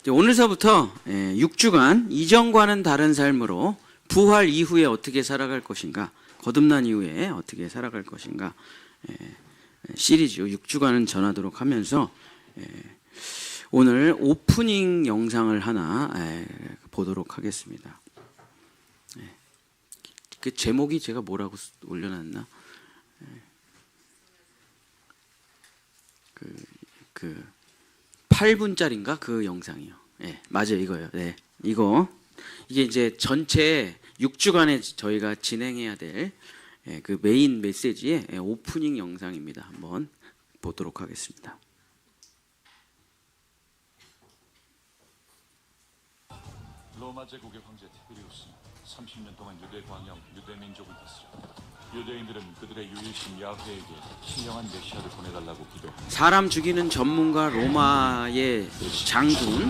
오늘서부터 6주간 이전과는 다른 삶으로 부활 이후에 어떻게 살아갈 것인가, 거듭난 이후에 어떻게 살아갈 것인가 시리즈 6주간은 전하도록 하면서 오늘 오프닝 영상을 하나 보도록 하겠습니다. 그 제목이 제가 뭐라고 올려놨나? 그 8분짜리인가 그 영상이요. 네, 맞아요, 이거요. 네, 이게 이제 전체 6주간에 저희가 진행해야 될 그 메인 메시지의 오프닝 영상입니다. 한번 보도록 하겠습니다. 로마 제국의 황제 티베리우스는 30년 동안 유대 광야와 유대 민족을 다스려 유대인들은 그들의 유일신 야훼에게 신령한 메시아를 보내달라고 기도합니다. 사람 죽이는 전문가 로마의 장군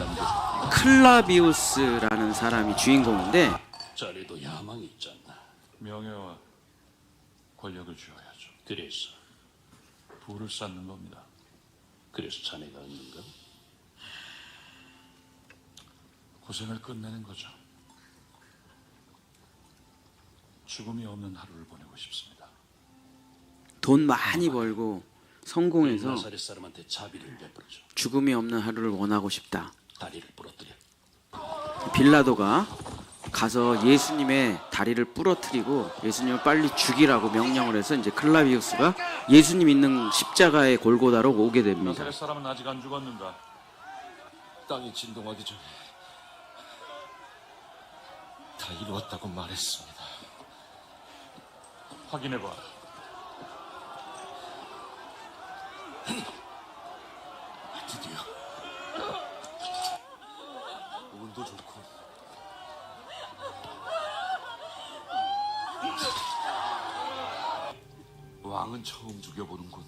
클라비우스라는 사람이 주인공인데, 자네도 야망이 있잖아. 명예와 권력을 쥐어야죠. 그래서 부를 쌓는 겁니다. 그래서 자네가 얻는가? 고생을 끝내는 거죠. 죽음이 없는 하루를 보내고 싶습니다. 돈 많이 벌고 성공해서 나사렛 사람한테 자비를 베풀어줘. 죽음이 없는 하루를 원하고 싶다. 다리를 부러뜨려. 빌라도가 가서 예수님의 다리를 부러뜨리고 예수님을 빨리 죽이라고 명령을 해서 이제 클라비우스가 예수님 있는 십자가의 골고다로 오게 됩니다. 나사렛 사람은 아직 안 죽었는가? 땅이 진동하기 전에 다 이루었다고 말했습니다. 확인해봐. 드디어 운도 좋고 왕은 처음 죽여보는군.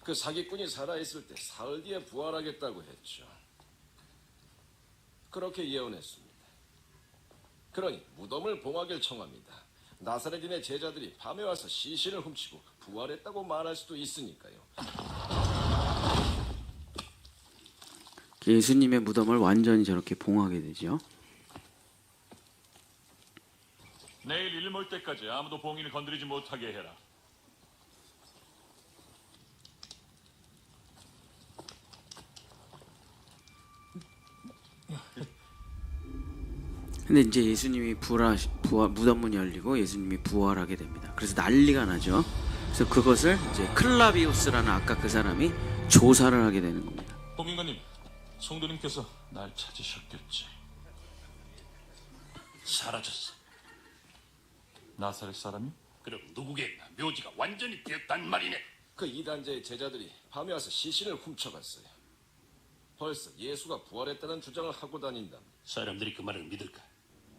그 사기꾼이 살아있을 때 사흘 뒤에 부활하겠다고 했죠. 그렇게 예언했습니다. 그러니 무덤을 봉하길 청합니다. 나사렛인의 제자들이 밤에 와서 시신을 훔치고 부활했다고 말할 수도 있으니까요. 예수님의 무덤을 완전히 저렇게 봉하게 되죠. 내일 일몰 때까지 아무도 봉인을 건드리지 못하게 해라. 근데 이제 예수님이 무덤 문이 열리고 예수님이 부활하게 됩니다. 그래서 난리가 나죠. 그래서 그것을 이제 클라비우스라는 아까 그 사람이 조사를 하게 되는 겁니다. 봉인관님, 성도님께서 날 찾으셨겠지. 사라졌어. 나사렛 사람이? 그럼 누구겠나? 묘지가 완전히 비었단 말이네. 그 이단자의 제자들이 밤에 와서 시신을 훔쳐갔어요. 벌써 예수가 부활했다는 주장을 하고 다닌답니다. 사람들이 그 말을 믿을까?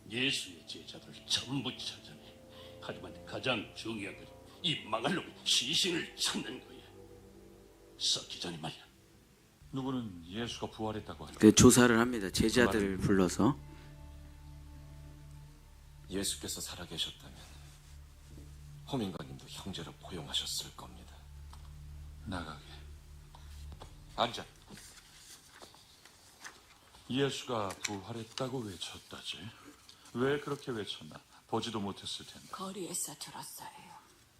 예수의 제자들을 전부 찾아내. 하지만 가장 중요한 건 이 망할 놈이 시신을 찾는 거야. 썩기 전에 말이야. 누구는 예수가 부활했다고 하죠. 그 조사를 합니다. 제자들을 불러서. 예수께서 살아계셨다면 호민관님도 형제로 포용하셨을 겁니다. 나가게. 앉아. 예수가 부활했다고 외쳤다지. 왜 그렇게 외쳤나? 보지도 못했을 텐데. 거리에서 들었어요.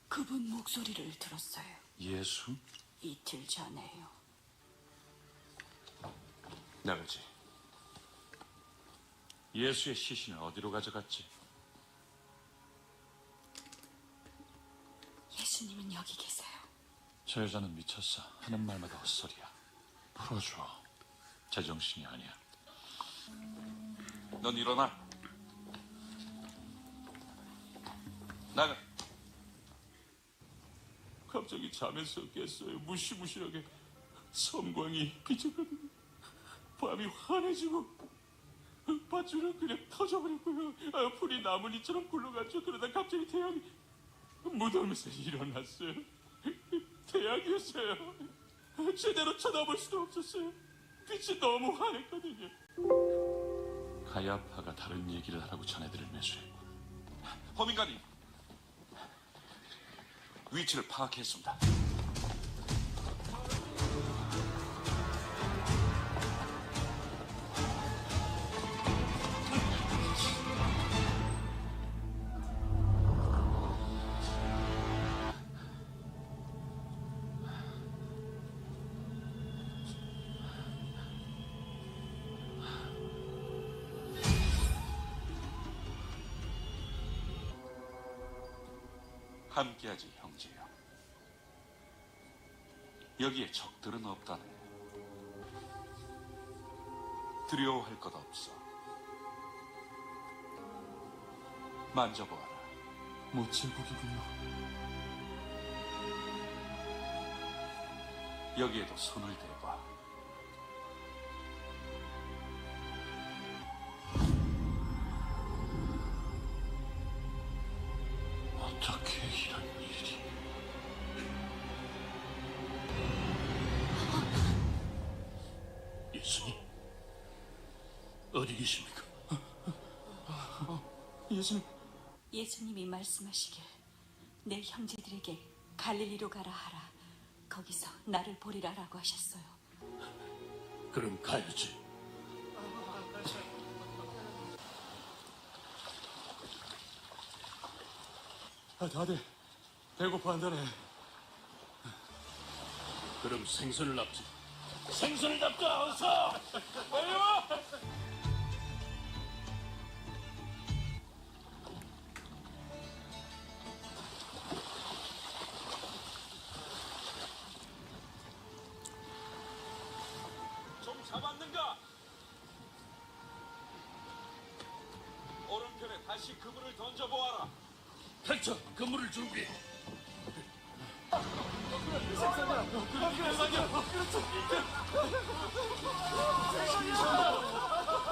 그분 목소리를 들었어요. 예수? 이틀 전에요. 나가지. 예수의 시신을 어디로 가져갔지? 예수님은 여기 계세요. 저 여자는 미쳤어. 하는 말마다 헛소리야. 풀어줘. 제정신이 아니야. 넌 일어나. 나가. 갑자기 잠에서 깼어요. 무시무시하게 섬광이 비쳤거든요. 밤이 환해지고 밧줄은 그냥 터져버렸고요. 불이 나뭇잎처럼 굴러갔죠. 그러다 갑자기 태양이 무덤에서 일어났어요. 태양이었어요. 제대로 쳐다볼 수도 없었어요. 빛이 너무 환했거든요. 가야파가 다른 얘기를 하라고 자네들을 매수했고. 허민관님, 위치를 파악했습니다. 함께하지 형제여. 여기에 적들은 없다네. 두려워할 것 없어. 만져보아라. 모칠고기군요. 여기에도 손을 대봐. 어떻게 이런 일이? 예수님, 어디 계십니까? 예수님, 예수님이 말씀하시길 내 형제들에게 갈릴리로 가라 하라. 거기서 나를 보리라라고 하셨어요. 그럼 가야지. 다들 배고파한다네. 그럼 생선을 납지. 생선을 납자, 어서! 좀 잡았는가? 오른편에 다시 그물을 던져보아라. 펼쳐, 그물을 준비해.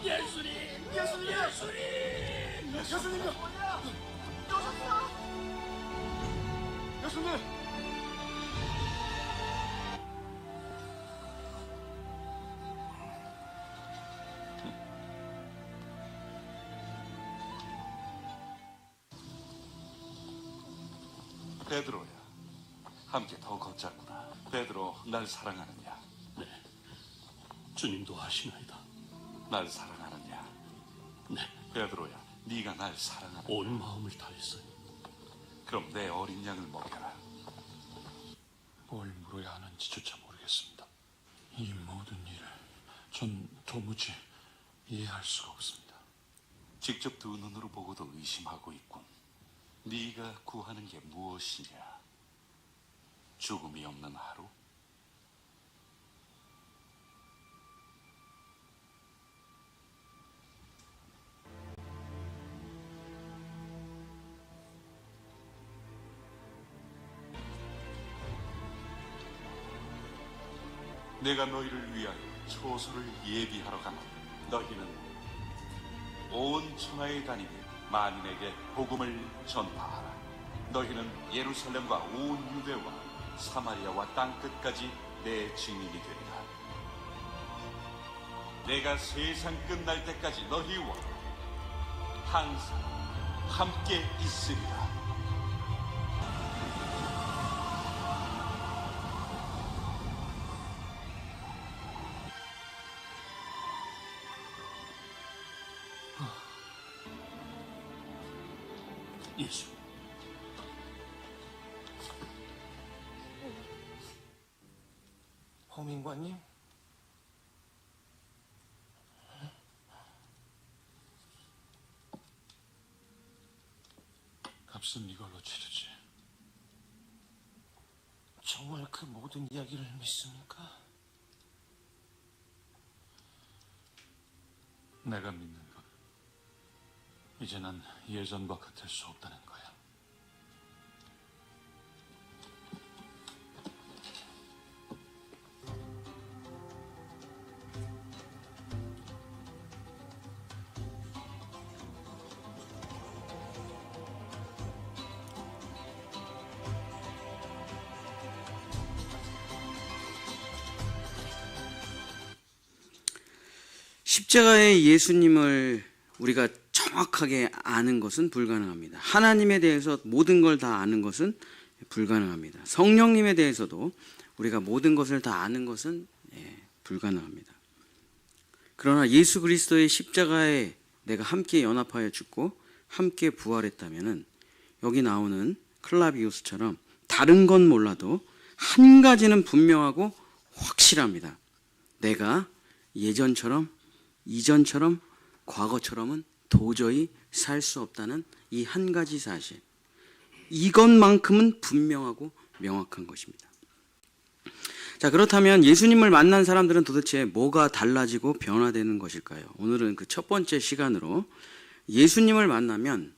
예수님! 예수님! 베드로야, 함께 더 걷자꾸나. 베드로, 날 사랑하느냐? 네, 주님도 아시나이다. 날 사랑하느냐? 네, 베드로야, 네가 날 사랑하느냐? 온 마음을 다했어요. 그럼 내 어린 양을 먹여라. 뭘 물어야 하는지 조차 모르겠습니다. 이 모든 일을 전 도무지 이해할 수가 없습니다. 직접 두 눈으로 보고도 의심하고 있군. 네가 구하는 게 무엇이냐? 죽음이 없는 하루? 내가 너희를 위하여 초소를 예비하러 가노. 너희는 온 천하에 다니며 만인에게 복음을 전파하라. 너희는 예루살렘과 온 유대와 사마리아와 땅끝까지 내 증인이 되리라. 내가 세상 끝날 때까지 너희와 항상 함께 있으리라. 예수, 호민관님? 값은 이걸로 치르지. 정말 그 모든 이야기를 믿습니까? 내가 믿는 것. 이제 난 예전과 같을 수 없다는 거야. 십자가의 예수님을 우리가 정확하게 아는 것은 불가능합니다. 하나님에 대해서 모든 걸 다 아는 것은 불가능합니다. 성령님에 대해서도 우리가 모든 것을 다 아는 것은 불가능합니다. 그러나 예수 그리스도의 십자가에 내가 함께 연합하여 죽고 함께 부활했다면은 여기 나오는 클라비우스처럼 다른 건 몰라도 한 가지는 분명하고 확실합니다. 내가 예전처럼, 이전처럼, 과거처럼은 도저히 살 수 없다는 이 한 가지 사실. 이것만큼은 분명하고 명확한 것입니다. 자, 그렇다면 예수님을 만난 사람들은 도대체 뭐가 달라지고 변화되는 것일까요? 오늘은 그 첫 번째 시간으로 예수님을 만나면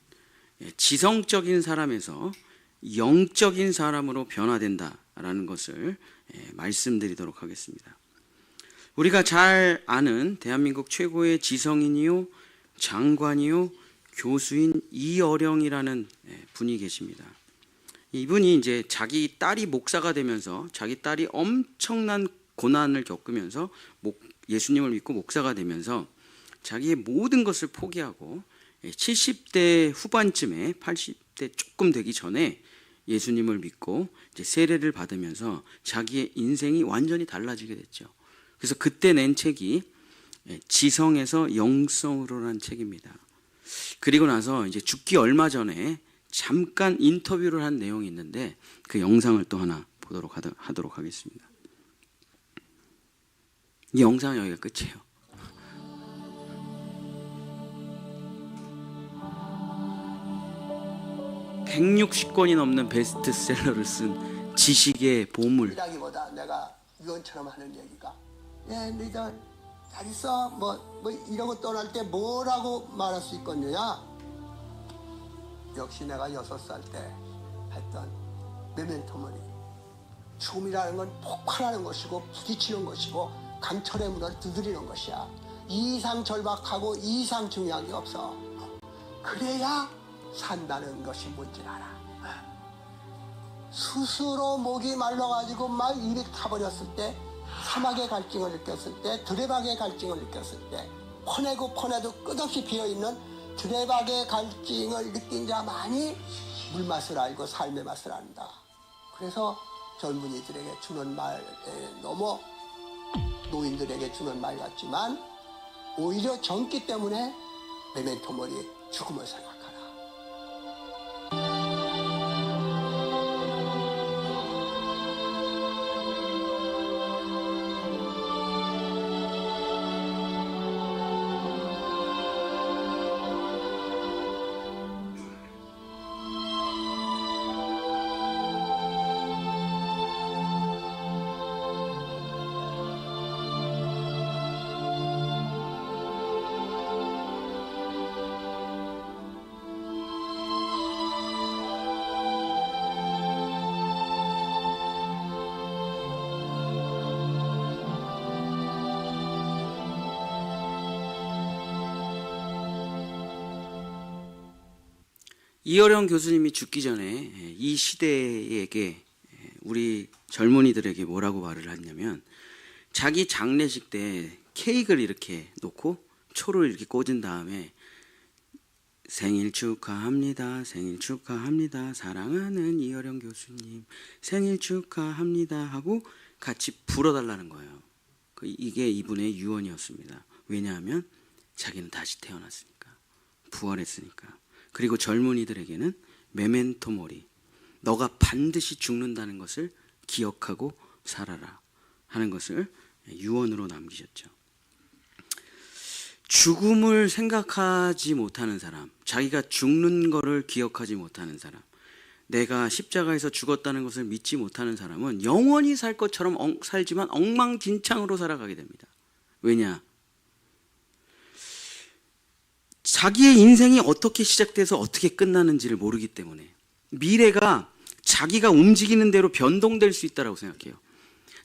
지성적인 사람에서 영적인 사람으로 변화된다라는 것을 말씀드리도록 하겠습니다. 우리가 잘 아는 대한민국 최고의 지성인이요, 장관이요, 교수인 이어령이라는 분이 계십니다. 이분이 이제 자기 딸이 목사가 되면서 자기 딸이 엄청난 고난을 겪으면서 예수님을 믿고 목사가 되면서 자기의 모든 것을 포기하고 70대 후반쯤에 80대 조금 되기 전에 예수님을 믿고 이제 세례를 받으면서 자기의 인생이 완전히 달라지게 됐죠. 그래서 그때 낸 책이 지성에서 영성으로라는 책입니다. 그리고 나서 이제 죽기 얼마 전에 잠깐 인터뷰를 한 내용이 있는데 그 영상을 또 하나 보도록 하도록 하겠습니다. 이 영상은 여기가 끝이에요. (160권이) 넘는 베스트셀러를 쓴 지식의 보물. 이라기보다 내가 유언처럼 하는 얘기가 너희들 잘 있어 뭐 이러고 떠날 때 뭐라고 말할 수 있겠느냐. 역시 내가 6살 때 했던 메멘토머니. 죽음이라는 건 폭발하는 것이고 부딪히는 것이고 강철의 문을 두드리는 것이야. 이상 절박하고 이상 중요한 게 없어. 그래야 산다는 것이 뭔지 알아. 스스로 목이 말라가지고 막 입이 타버렸을 때, 사막의 갈증을 느꼈을 때, 드레박의 갈증을 느꼈을 때, 퍼내도 끝없이 비어있는 드레박의 갈증을 느낀 자만이 물맛을 알고 삶의 맛을 안다. 그래서 젊은이들에게 주는 말 너무 노인들에게 주는 말 같지만 오히려 젊기 때문에 메멘토 모리 죽음을 생각하라. 이어령 교수님이 죽기 전에 이 시대에게 우리 젊은이들에게 뭐라고 말을 했냐면 자기 장례식 때 케이크를 이렇게 놓고 초를 이렇게 꽂은 다음에 생일 축하합니다. 생일 축하합니다. 사랑하는 이어령 교수님 생일 축하합니다 하고 같이 불어달라는 거예요. 이게 이분의 유언이었습니다. 왜냐하면 자기는 다시 태어났으니까, 부활했으니까. 그리고 젊은이들에게는 메멘토 모리, 너가 반드시 죽는다는 것을 기억하고 살아라 하는 것을 유언으로 남기셨죠. 죽음을 생각하지 못하는 사람, 자기가 죽는 것을 기억하지 못하는 사람, 내가 십자가에서 죽었다는 것을 믿지 못하는 사람은 영원히 살 것처럼 살지만 엉망진창으로 살아가게 됩니다. 왜냐? 자기의 인생이 어떻게 시작돼서 어떻게 끝나는지를 모르기 때문에 미래가 자기가 움직이는 대로 변동될 수 있다고 생각해요.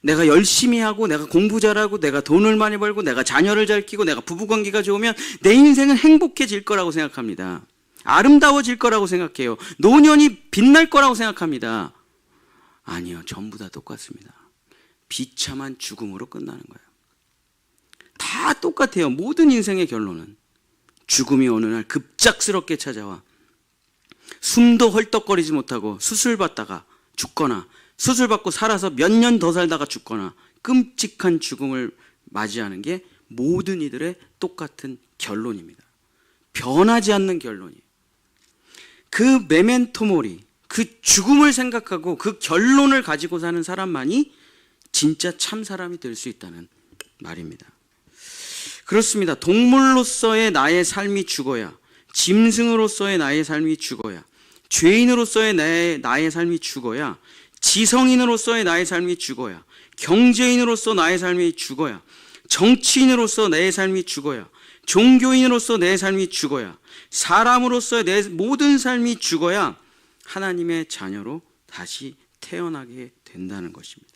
내가 열심히 하고 내가 공부 잘하고 내가 돈을 많이 벌고 내가 자녀를 잘 키우고 내가 부부관계가 좋으면 내 인생은 행복해질 거라고 생각합니다. 아름다워질 거라고 생각해요. 노년이 빛날 거라고 생각합니다. 아니요, 전부 다 똑같습니다. 비참한 죽음으로 끝나는 거예요. 다 똑같아요. 모든 인생의 결론은 죽음이 어느 날 급작스럽게 찾아와 숨도 헐떡거리지 못하고 수술받다가 죽거나 수술받고 살아서 몇 년 더 살다가 죽거나 끔찍한 죽음을 맞이하는 게 모든 이들의 똑같은 결론입니다. 변하지 않는 결론이에요. 그 메멘토 모리, 그 죽음을 생각하고 그 결론을 가지고 사는 사람만이 진짜 참 사람이 될 수 있다는 말입니다. 그렇습니다. 동물로서의 나의 삶이 죽어야, 짐승으로서의 나의 삶이 죽어야, 죄인으로서의 나의 삶이 죽어야, 지성인으로서의 나의 삶이 죽어야, 경제인으로서 나의 삶이 죽어야, 정치인으로서 내 삶이 죽어야, 종교인으로서 내 삶이 죽어야, 사람으로서의 내 모든 삶이 죽어야 하나님의 자녀로 다시 태어나게 된다는 것입니다.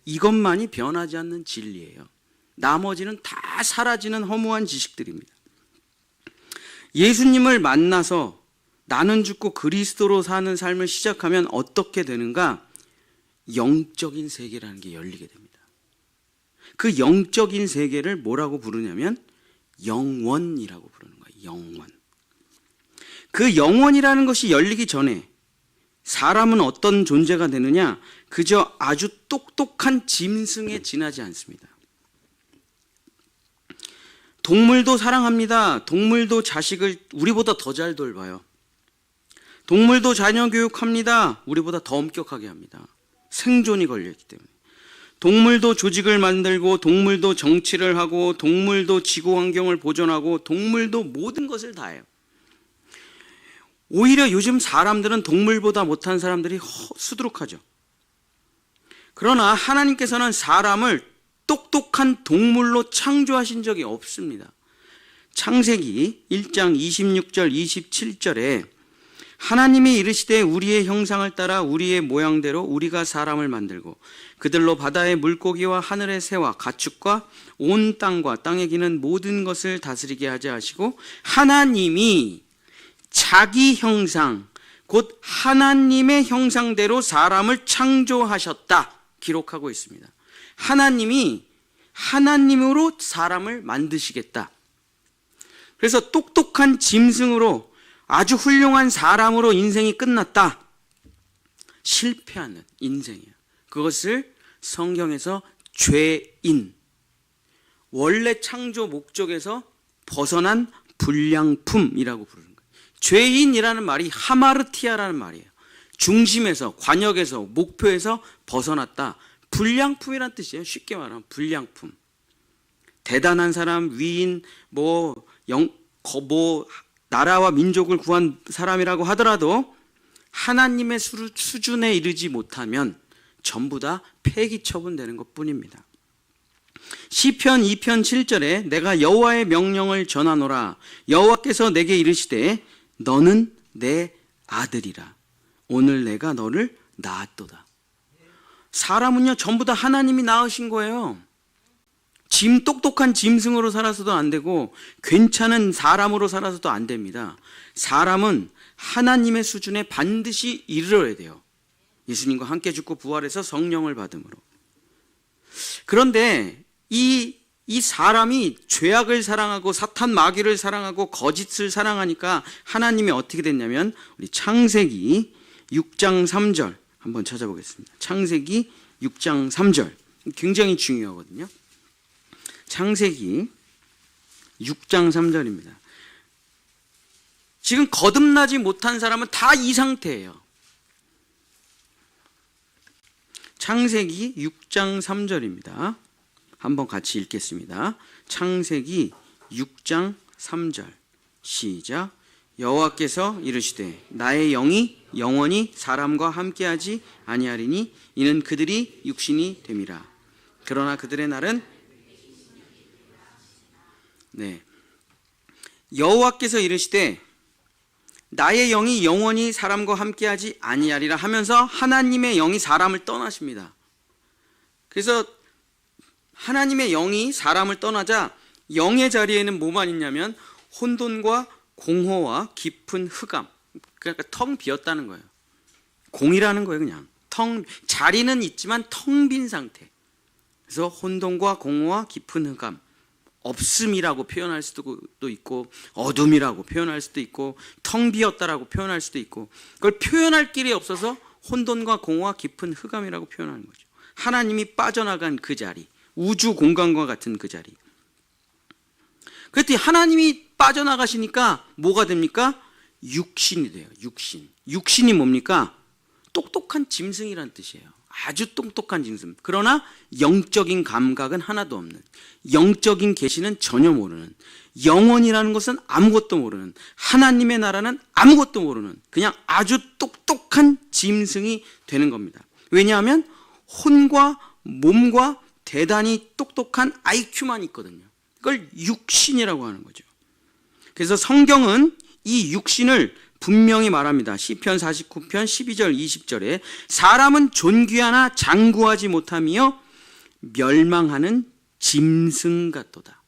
이것만이 변하지 않는 진리예요. 나머지는 다 사라지는 허무한 지식들입니다. 예수님을 만나서 나는 죽고 그리스도로 사는 삶을 시작하면 어떻게 되는가? 영적인 세계라는 게 열리게 됩니다. 그 영적인 세계를 뭐라고 부르냐면 영원이라고 부르는 거예요. 영원. 그 영원이라는 것이 열리기 전에 사람은 어떤 존재가 되느냐? 그저 아주 똑똑한 짐승에 지나지 않습니다. 동물도 사랑합니다. 동물도 자식을 우리보다 더 잘 돌봐요. 동물도 자녀 교육합니다. 우리보다 더 엄격하게 합니다. 생존이 걸려있기 때문에. 동물도 조직을 만들고, 동물도 정치를 하고, 동물도 지구 환경을 보존하고, 동물도 모든 것을 다 해요. 오히려 요즘 사람들은 동물보다 못한 사람들이 수두룩하죠. 그러나 하나님께서는 사람을 똑똑한 동물로 창조하신 적이 없습니다. 창세기 1장 26절 27절에 하나님이 이르시되 우리의 형상을 따라 우리의 모양대로 우리가 사람을 만들고 그들로 바다의 물고기와 하늘의 새와 가축과 온 땅과 땅에 기는 모든 것을 다스리게 하자 하시고 하나님이 자기 형상 곧 하나님의 형상대로 사람을 창조하셨다 기록하고 있습니다. 하나님이 하나님으로 사람을 만드시겠다. 그래서 똑똑한 짐승으로 아주 훌륭한 사람으로 인생이 끝났다. 실패하는 인생이에요. 그것을 성경에서 죄인, 원래 창조 목적에서 벗어난 불량품이라고 부르는 거예요. 죄인이라는 말이 하마르티아라는 말이에요. 중심에서, 관역에서, 목표에서 벗어났다. 불량품이란 뜻이에요. 쉽게 말하면 불량품. 대단한 사람, 위인, 나라와 민족을 구한 사람이라고 하더라도 하나님의 수준에 이르지 못하면 전부 다 폐기 처분되는 것뿐입니다. 시편 2편 7절에 내가 여호와의 명령을 전하노라. 여호와께서 내게 이르시되 너는 내 아들이라. 오늘 내가 너를 낳았도다. 사람은요 전부 다 하나님이 낳으신 거예요. 똑똑한 짐승으로 살아서도 안 되고 괜찮은 사람으로 살아서도 안 됩니다. 사람은 하나님의 수준에 반드시 이르러야 돼요. 예수님과 함께 죽고 부활해서 성령을 받음으로. 그런데 이 사람이 죄악을 사랑하고 사탄 마귀를 사랑하고 거짓을 사랑하니까 하나님이 어떻게 됐냐면 우리 창세기 6장 3절 한번 찾아보겠습니다. 창세기 6장 3절 굉장히 중요하거든요. 창세기 6장 3절입니다. 지금 거듭나지 못한 사람은 다 이 상태예요. 창세기 6장 3절입니다. 한번 같이 읽겠습니다. 창세기 6장 3절 시작. 여호와께서 이르시되 나의 영이 영원히 사람과 함께하지 아니하리니 이는 그들이 육신이 됨이라. 그러나 그들의 날은 여호와께서 이르시되 나의 영이 영원히 사람과 함께하지 아니하리라 하면서 하나님의 영이 사람을 떠나십니다. 그래서 하나님의 영이 사람을 떠나자 영의 자리에는 뭐만 있냐면 혼돈과 공허와 깊은 흑암. 그러니까 텅 비었다는 거예요. 공이라는 거예요. 그냥 자리는 있지만 텅 빈 상태. 그래서 혼돈과 공허와 깊은 흑암, 없음이라고 표현할 수도 있고 어둠이라고 표현할 수도 있고 텅 비었다라고 표현할 수도 있고 그걸 표현할 길이 없어서 혼돈과 공허와 깊은 흑암이라고 표현하는 거죠. 하나님이 빠져나간 그 자리, 우주 공간과 같은 그 자리. 그랬더니 하나님이 빠져나가시니까 뭐가 됩니까? 육신이 돼요. 육신. 육신이 뭡니까? 똑똑한 짐승이란 뜻이에요. 아주 똑똑한 짐승. 그러나 영적인 감각은 하나도 없는, 영적인 계시는 전혀 모르는, 영혼이라는 것은 아무것도 모르는, 하나님의 나라는 아무것도 모르는 그냥 아주 똑똑한 짐승이 되는 겁니다. 왜냐하면 혼과 몸과 대단히 똑똑한 IQ만 있거든요. 그걸 육신이라고 하는 거죠. 그래서 성경은 이 육신을 분명히 말합니다. 시편 49편 12절 20절에 사람은 존귀하나 장구하지 못하며 멸망하는 짐승 같도다.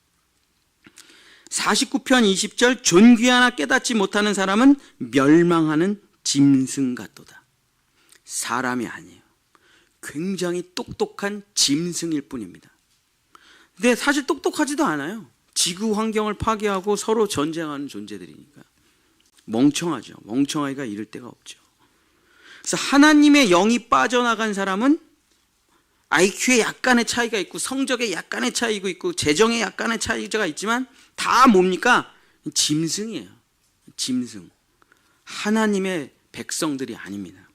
49편 20절 존귀하나 깨닫지 못하는 사람은 멸망하는 짐승 같도다. 사람이 아니에요. 굉장히 똑똑한 짐승일 뿐입니다. 근데 사실 똑똑하지도 않아요. 지구 환경을 파괴하고 서로 전쟁하는 존재들이니까. 멍청하죠. 멍청하기가 이를 데가 없죠. 그래서 하나님의 영이 빠져나간 사람은 IQ에 약간의 차이가 있고 성적에 약간의 차이가 있고 재정에 약간의 차이가 있지만 다 뭡니까? 짐승이에요. 짐승. 하나님의 백성들이 아닙니다.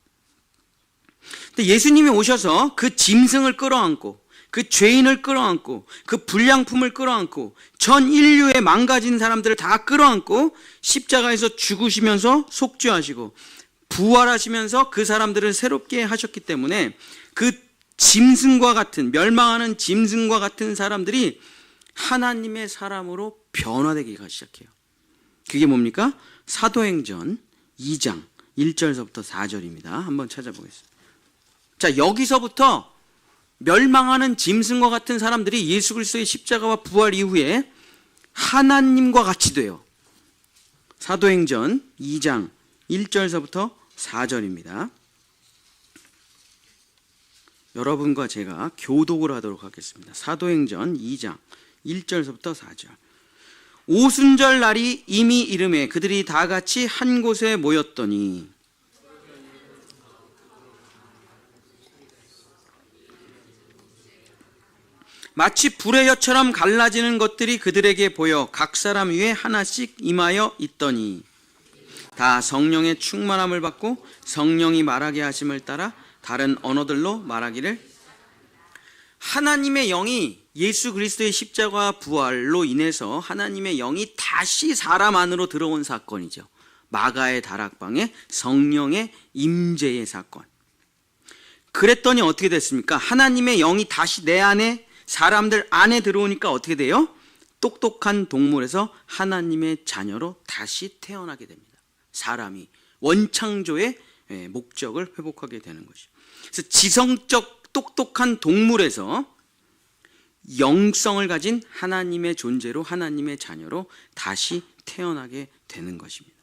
근데 예수님이 오셔서 그 짐승을 끌어안고 그 죄인을 끌어안고 그 불량품을 끌어안고 전 인류의 망가진 사람들을 다 끌어안고 십자가에서 죽으시면서 속죄하시고 부활하시면서 그 사람들을 새롭게 하셨기 때문에 그 짐승과 같은 멸망하는 짐승과 같은 사람들이 하나님의 사람으로 변화되기가 시작해요. 그게 뭡니까? 사도행전 2장 1절서부터 4절입니다. 한번 찾아보겠습니다. 자, 여기서부터 멸망하는 짐승과 같은 사람들이 예수 그리스도의 십자가와 부활 이후에 하나님과 같이 돼요. 사도행전 2장 1절서부터 4절입니다. 여러분과 제가 교독을 하도록 하겠습니다. 사도행전 2장 1절서부터 4절. 오순절 날이 이미 이름에 그들이 다 같이 한 곳에 모였더니 마치 불의 혀처럼 갈라지는 것들이 그들에게 보여 각 사람 위에 하나씩 임하여 있더니 다 성령의 충만함을 받고 성령이 말하게 하심을 따라 다른 언어들로 말하기를. 하나님의 영이 예수 그리스도의 십자가 부활로 인해서 하나님의 영이 다시 사람 안으로 들어온 사건이죠. 마가의 다락방에 성령의 임재의 사건. 그랬더니 어떻게 됐습니까? 하나님의 영이 다시 내 안에 사람들 안에 들어오니까 어떻게 돼요? 똑똑한 동물에서 하나님의 자녀로 다시 태어나게 됩니다. 사람이 원창조의 목적을 회복하게 되는 것이죠. 그래서 지성적 똑똑한 동물에서 영성을 가진 하나님의 존재로 하나님의 자녀로 다시 태어나게 되는 것입니다.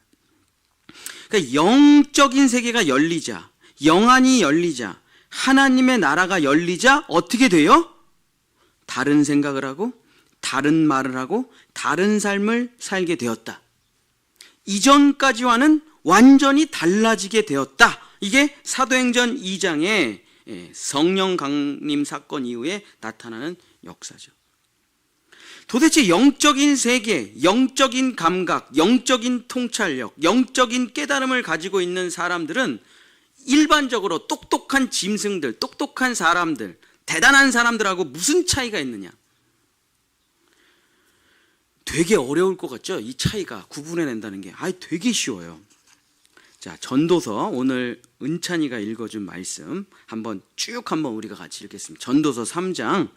그러니까 영적인 세계가 열리자, 영안이 열리자, 하나님의 나라가 열리자 어떻게 돼요? 다른 생각을 하고 다른 말을 하고 다른 삶을 살게 되었다. 이전까지와는 완전히 달라지게 되었다. 이게 사도행전 2장의 성령 강림 사건 이후에 나타나는 역사죠. 도대체 영적인 세계, 영적인 감각, 영적인 통찰력, 영적인 깨달음을 가지고 있는 사람들은 일반적으로 똑똑한 짐승들, 똑똑한 사람들, 대단한 사람들하고 무슨 차이가 있느냐? 되게 어려울 것 같죠? 이 차이가 구분해낸다는 게 되게 쉬워요. 자, 전도서 오늘 은찬이가 읽어준 말씀 한번 우리가 같이 읽겠습니다. 전도서 3장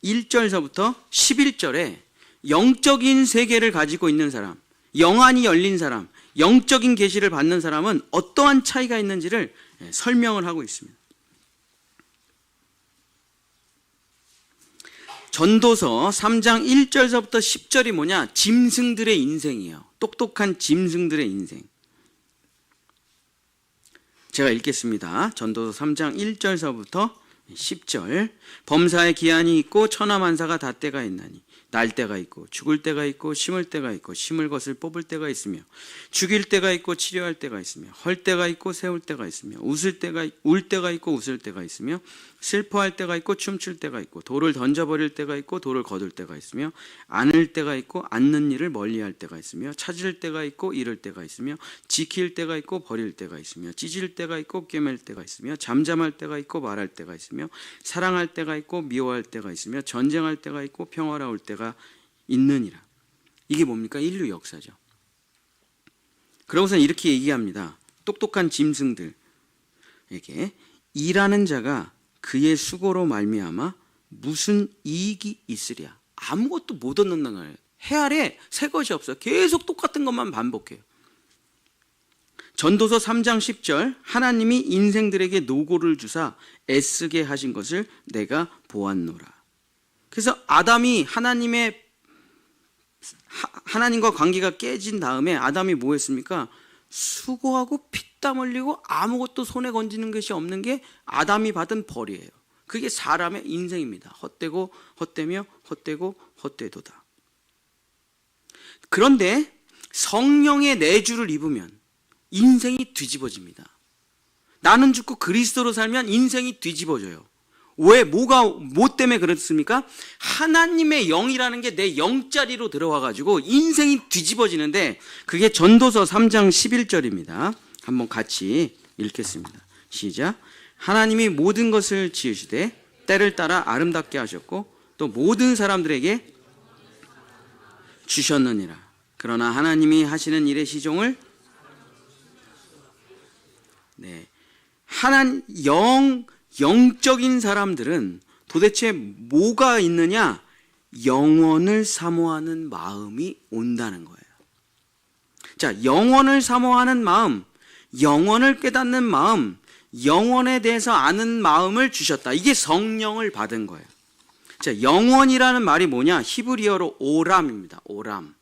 1절서부터 11절에 영적인 세계를 가지고 있는 사람, 영안이 열린 사람, 영적인 계시를 받는 사람은 어떠한 차이가 있는지를 설명을 하고 있습니다. 전도서 3장 1절서부터 10절이 뭐냐? 짐승들의 인생이에요. 똑똑한 짐승들의 인생. 제가 읽겠습니다. 전도서 3장 1절서부터 10절. 범사에 기한이 있고 천하만사가 닷대가 있나니 날 때가 있고 죽을 때가 있고 심을 때가 있고 심을 것을 뽑을 때가 있으며 죽일 때가 있고 치료할 때가 있으며 헐 때가 있고 세울 때가 있으며 울 때가 있고 웃을 때가 있으며 슬퍼할 때가 있고 춤출 때가 있고 돌을 던져버릴 때가 있고 돌을 거둘 때가 있으며 안을 때가 있고 앉는 일을 멀리할 때가 있으며 찾을 때가 있고 잃을 때가 있으며 지킬 때가 있고 버릴 때가 있으며 찢을 때가 있고 꿰맬 때가 있으며 잠잠할 때가 있고 말할 때가 있으며 사랑할 때가 있고 미워할 때가 있으며 전쟁할 때가 있고 평화로울 때가 있느니라. 이게 뭡니까? 인류 역사죠. 그러고서 이렇게 얘기합니다. 똑똑한 짐승들에게 일하는 자가 그의 수고로 말미암아 무슨 이익이 있으랴. 아무것도 못 얻는다는 거예요. 해 아래 새 것이 없어. 계속 똑같은 것만 반복해요. 전도서 3장 10절 하나님이 인생들에게 노고를 주사 애쓰게 하신 것을 내가 보았노라. 그래서 아담이 하나님과 관계가 깨진 다음에 아담이 뭐 했습니까? 수고하고 피땀 흘리고 아무것도 손에 건지는 것이 없는 게 아담이 받은 벌이에요. 그게 사람의 인생입니다. 헛되고 헛되며 헛되고 헛되도다. 그런데 성령의 내주를 입으면 인생이 뒤집어집니다. 나는 죽고 그리스도로 살면 인생이 뒤집어져요. 왜? 뭐 때문에 그렇습니까? 하나님의 영이라는 게 내 영자리로 들어와가지고 인생이 뒤집어지는데 그게 전도서 3장 11절입니다. 한번 같이 읽겠습니다. 시작. 하나님이 모든 것을 지으시되 때를 따라 아름답게 하셨고 또 모든 사람들에게 주셨느니라. 그러나 하나님이 하시는 일의 시종을 영적인 사람들은 도대체 뭐가 있느냐? 영원을 사모하는 마음이 온다는 거예요. 자, 영원을 사모하는 마음, 영원을 깨닫는 마음, 영원에 대해서 아는 마음을 주셨다. 이게 성령을 받은 거예요. 자, 영원이라는 말이 뭐냐? 히브리어로 오람입니다. 오람.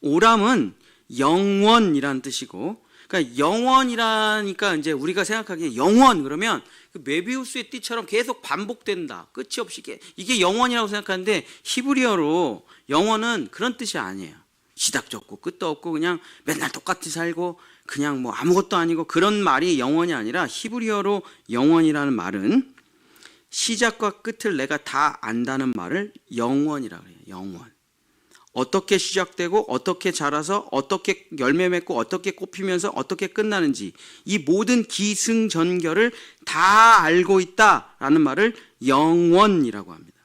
오람은 영원이라는 뜻이고, 그러니까 영원이라니까 이제 우리가 생각하기에 영원 그러면 그 메비우스의 띠처럼 계속 반복된다. 끝이 없이 이게 영원이라고 생각하는데 히브리어로 영원은 그런 뜻이 아니에요. 시작도 없고 끝도 없고 그냥 맨날 똑같이 살고 그냥 뭐 아무것도 아니고 그런 말이 영원이 아니라 히브리어로 영원이라는 말은 시작과 끝을 내가 다 안다는 말을 영원이라고 해요. 영원. 어떻게 시작되고 어떻게 자라서 어떻게 열매 맺고 어떻게 꽃피면서 어떻게 끝나는지 이 모든 기승전결을 다 알고 있다라는 말을 영원이라고 합니다.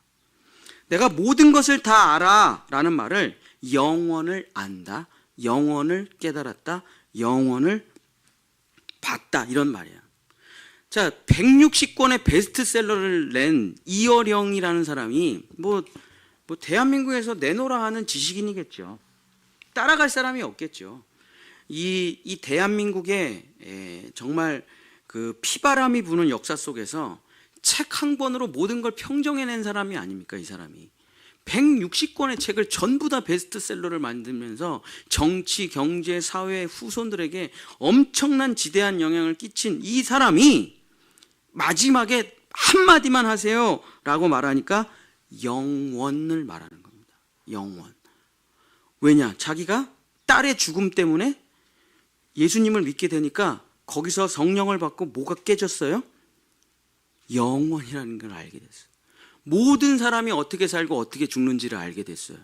내가 모든 것을 다 알아 라는 말을 영원을 안다, 영원을 깨달았다, 영원을 봤다 이런 말이야. 자, 160권의 베스트셀러를 낸 이어령이라는 사람이 뭐 대한민국에서 내놓으라 하는 지식인이겠죠. 따라갈 사람이 없겠죠. 이 대한민국의 정말 그 피바람이 부는 역사 속에서 책 한 권으로 모든 걸 평정해낸 사람이 아닙니까? 이 사람이 160권의 책을 전부 다 베스트셀러를 만들면서 정치, 경제, 사회 후손들에게 엄청난 지대한 영향을 끼친 이 사람이 마지막에 한마디만 하세요 라고 말하니까 영원을 말하는 겁니다. 영원. 왜냐? 자기가 딸의 죽음 때문에 예수님을 믿게 되니까 거기서 성령을 받고 뭐가 깨졌어요? 영원이라는 걸 알게 됐어요. 모든 사람이 어떻게 살고 어떻게 죽는지를 알게 됐어요.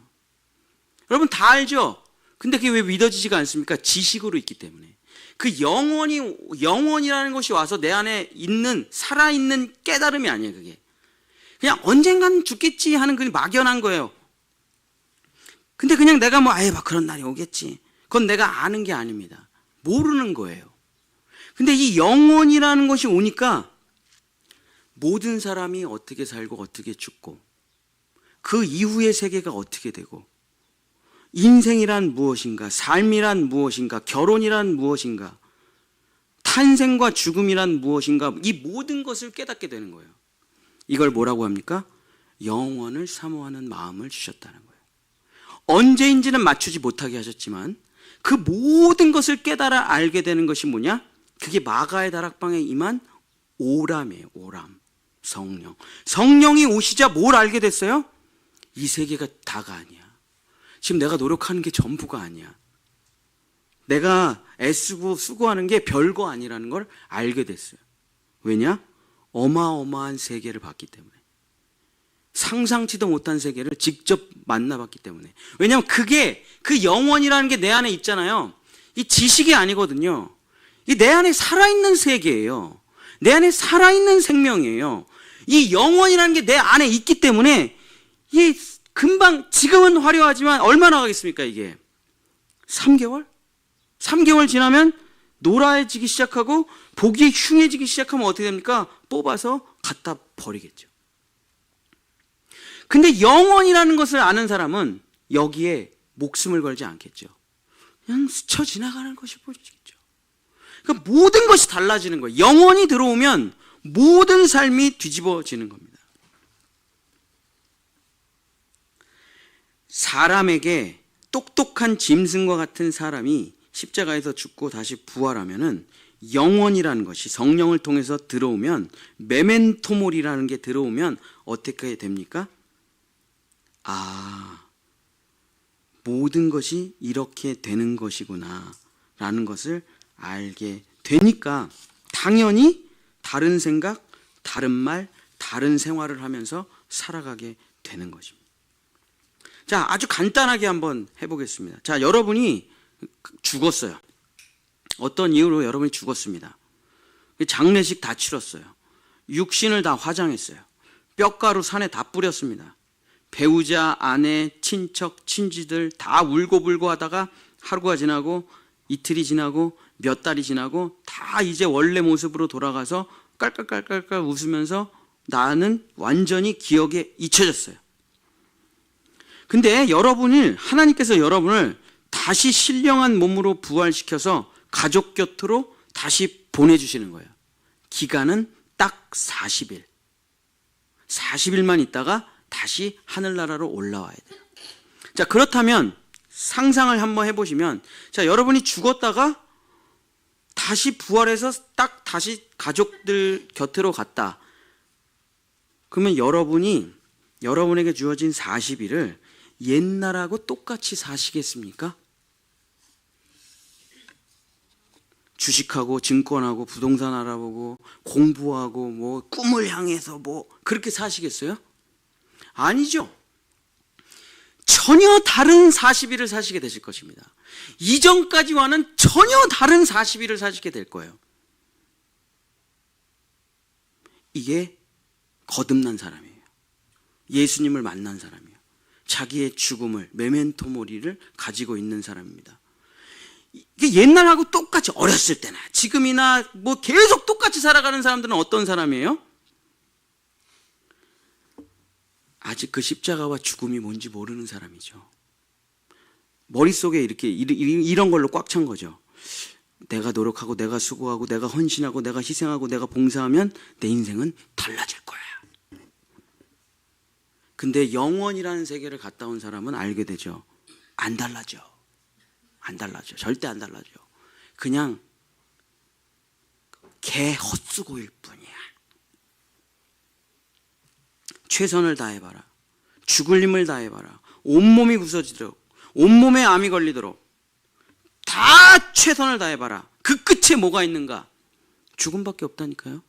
여러분 다 알죠? 근데 그게 왜 믿어지지가 않습니까? 지식으로 있기 때문에. 그 영원이라는 것이 와서 내 안에 있는 살아있는 깨달음이 아니에요. 그게 그냥 언젠간 죽겠지 하는 그 막연한 거예요. 근데 그냥 내가 막 그런 날이 오겠지. 그건 내가 아는 게 아닙니다. 모르는 거예요. 근데 이 영원이라는 것이 오니까 모든 사람이 어떻게 살고 어떻게 죽고 그 이후의 세계가 어떻게 되고 인생이란 무엇인가, 삶이란 무엇인가, 결혼이란 무엇인가, 탄생과 죽음이란 무엇인가 이 모든 것을 깨닫게 되는 거예요. 이걸 뭐라고 합니까? 영원을 사모하는 마음을 주셨다는 거예요. 언제인지는 맞추지 못하게 하셨지만 그 모든 것을 깨달아 알게 되는 것이 뭐냐? 그게 마가의 다락방에 임한 오람이에요. 오람. 성령. 성령이 오시자 뭘 알게 됐어요? 이 세계가 다가 아니야. 지금 내가 노력하는 게 전부가 아니야. 내가 애쓰고 수고하는 게 별거 아니라는 걸 알게 됐어요. 왜냐? 어마어마한 세계를 봤기 때문에. 상상치도 못한 세계를 직접 만나봤기 때문에. 왜냐하면 그게, 그 영원이라는 게 내 안에 있잖아요. 이 지식이 아니거든요. 이 내 안에 살아있는 세계예요. 내 안에 살아있는 생명이에요. 이 영원이라는 게 내 안에 있기 때문에 이 금방, 지금은 화려하지만 얼마나 가겠습니까 이게? 3개월? 3개월 지나면 노라해지기 시작하고 보기에 흉해지기 시작하면 어떻게 됩니까? 뽑아서 갖다 버리겠죠. 근데 영원이라는 것을 아는 사람은 여기에 목숨을 걸지 않겠죠. 그냥 스쳐 지나가는 것이 보이겠죠. 그러니까 모든 것이 달라지는 거예요. 영원이 들어오면 모든 삶이 뒤집어지는 겁니다. 사람에게 똑똑한 짐승과 같은 사람이 십자가에서 죽고 다시 부활하면은 영원이라는 것이 성령을 통해서 들어오면, 메멘토몰이라는 게 들어오면 어떻게 됩니까? 아, 모든 것이 이렇게 되는 것이구나 라는 것을 알게 되니까 당연히 다른 생각, 다른 말, 다른 생활을 하면서 살아가게 되는 것입니다. 자, 아주 간단하게 한번 해보겠습니다. 자, 여러분이 죽었어요. 어떤 이유로 여러분이 죽었습니다. 장례식 다 치렀어요. 육신을 다 화장했어요. 뼈가루 산에 다 뿌렸습니다. 배우자, 아내, 친척, 친지들 다 울고불고 하다가 하루가 지나고 이틀이 지나고 몇 달이 지나고 다 이제 원래 모습으로 돌아가서 깔깔깔깔깔 웃으면서 나는 완전히 기억에 잊혀졌어요. 근데 하나님께서 여러분을 다시 신령한 몸으로 부활시켜서 가족 곁으로 다시 보내주시는 거예요. 기간은 딱 40일. 40일만 있다가 다시 하늘나라로 올라와야 돼요. 자, 그렇다면 상상을 한번 해보시면, 자, 여러분이 죽었다가 다시 부활해서 딱 다시 가족들 곁으로 갔다. 그러면 여러분에게 주어진 40일을 옛날하고 똑같이 사시겠습니까? 주식하고 증권하고 부동산 알아보고 공부하고 뭐 꿈을 향해서 뭐 그렇게 사시겠어요? 아니죠. 전혀 다른 40일을 사시게 되실 것입니다. 이전까지와는 전혀 다른 40일을 사시게 될 거예요. 이게 거듭난 사람이에요. 예수님을 만난 사람이에요. 자기의 죽음을, 메멘토모리를 가지고 있는 사람입니다. 이게 옛날하고 똑같이, 어렸을 때나 지금이나 뭐 계속 똑같이 살아가는 사람들은 어떤 사람이에요? 아직 그 십자가와 죽음이 뭔지 모르는 사람이죠. 머릿속에 이렇게 이런 걸로 꽉 찬 거죠. 내가 노력하고 내가 수고하고 내가 헌신하고 내가 희생하고 내가 봉사하면 내 인생은 달라질 거야. 근데 영원이라는 세계를 갔다 온 사람은 알게 되죠. 안 달라져. 안 달라져. 절대 안 달라져. 그냥 개 헛수고일 뿐이야. 최선을 다해봐라. 죽을 힘을 다해봐라. 온몸이 부서지도록, 온몸에 암이 걸리도록 다 최선을 다해봐라. 그 끝에 뭐가 있는가? 죽음밖에 없다니까요.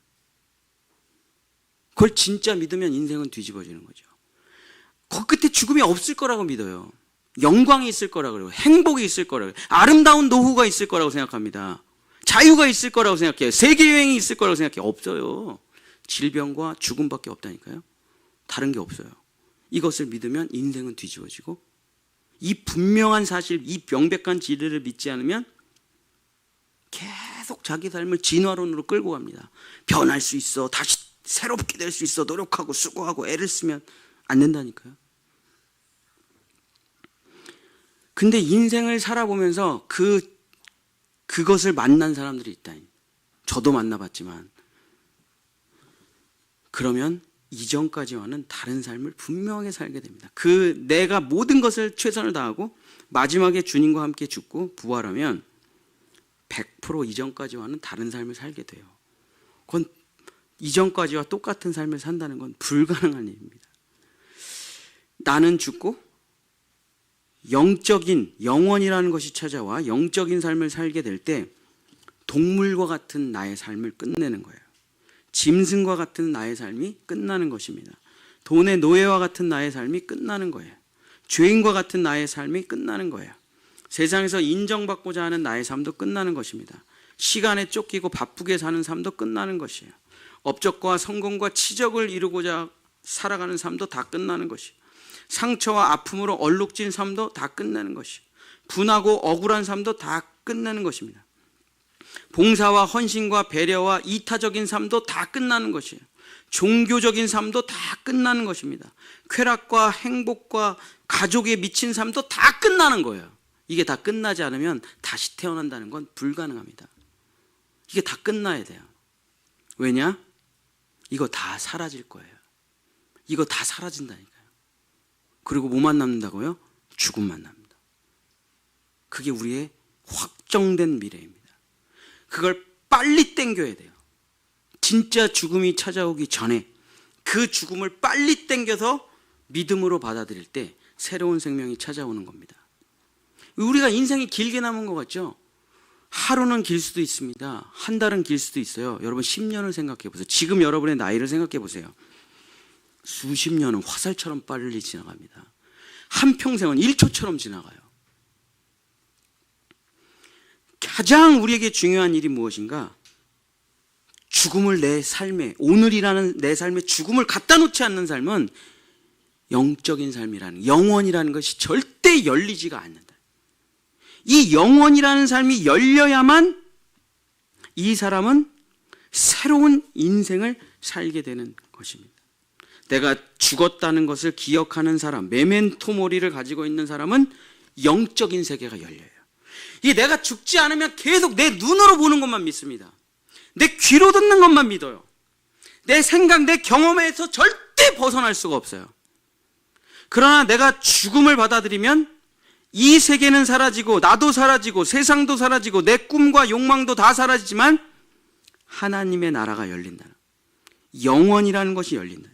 그걸 진짜 믿으면 인생은 뒤집어지는 거죠. 그 끝에 죽음이 없을 거라고 믿어요. 영광이 있을 거라고 그래요. 행복이 있을 거라고, 아름다운 노후가 있을 거라고 생각합니다. 자유가 있을 거라고 생각해요. 세계여행이 있을 거라고 생각해요. 없어요. 질병과 죽음밖에 없다니까요. 다른 게 없어요. 이것을 믿으면 인생은 뒤집어지고, 이 분명한 사실, 이 명백한 진리를 믿지 않으면 계속 자기 삶을 진화론으로 끌고 갑니다. 변할 수 있어, 다시 새롭게 될 수 있어, 노력하고 수고하고 애를 쓰면 안 된다니까요. 근데 인생을 살아보면서 그것을 만난 사람들이 있다니. 저도 만나봤지만, 그러면 이전까지와는 다른 삶을 분명하게 살게 됩니다. 내가 모든 것을 최선을 다하고 마지막에 주님과 함께 죽고 부활하면 100% 이전까지와는 다른 삶을 살게 돼요. 그건 이전까지와 똑같은 삶을 산다는 건 불가능한 일입니다. 나는 죽고 영적인 영원이라는 것이 찾아와 영적인 삶을 살게 될 때 동물과 같은 나의 삶을 끝내는 거예요. 짐승과 같은 나의 삶이 끝나는 것입니다. 돈의 노예와 같은 나의 삶이 끝나는 거예요. 죄인과 같은 나의 삶이 끝나는 거예요. 세상에서 인정받고자 하는 나의 삶도 끝나는 것입니다. 시간에 쫓기고 바쁘게 사는 삶도 끝나는 것이에요. 업적과 성공과 치적을 이루고자 살아가는 삶도 다 끝나는 것이에요. 상처와 아픔으로 얼룩진 삶도 다 끝내는 것이에요. 분하고 억울한 삶도 다 끝내는 것입니다. 봉사와 헌신과 배려와 이타적인 삶도 다 끝나는 것이에요. 종교적인 삶도 다 끝나는 것입니다. 쾌락과 행복과 가족에 미친 삶도 다 끝나는 거예요. 이게 다 끝나지 않으면 다시 태어난다는 건 불가능합니다. 이게 다 끝나야 돼요. 왜냐? 이거 다 사라질 거예요. 이거 다 사라진다니까요. 그리고 뭐만 남는다고요? 죽음만 남는다. 그게 우리의 확정된 미래입니다. 그걸 빨리 땡겨야 돼요. 진짜 죽음이 찾아오기 전에 그 죽음을 빨리 땡겨서 믿음으로 받아들일 때 새로운 생명이 찾아오는 겁니다. 우리가 인생이 길게 남은 것 같죠? 하루는 길 수도 있습니다. 한 달은 길 수도 있어요. 여러분 10년을 생각해 보세요. 지금 여러분의 나이를 생각해 보세요. 수십 년은 화살처럼 빨리 지나갑니다. 한평생은 1초처럼 지나가요. 가장 우리에게 중요한 일이 무엇인가? 죽음을 내 삶에, 오늘이라는 내 삶에 죽음을 갖다 놓지 않는 삶은 영적인 삶이라는, 영원이라는 것이 절대 열리지가 않는다. 이 영원이라는 삶이 열려야만 이 사람은 새로운 인생을 살게 되는 것입니다. 내가 죽었다는 것을 기억하는 사람, 메멘토 모리를 가지고 있는 사람은 영적인 세계가 열려요. 이게 내가 죽지 않으면 계속 내 눈으로 보는 것만 믿습니다. 내 귀로 듣는 것만 믿어요. 내 생각, 내 경험에서 절대 벗어날 수가 없어요. 그러나 내가 죽음을 받아들이면 이 세계는 사라지고 나도 사라지고 세상도 사라지고 내 꿈과 욕망도 다 사라지지만 하나님의 나라가 열린다. 영원이라는 것이 열린다.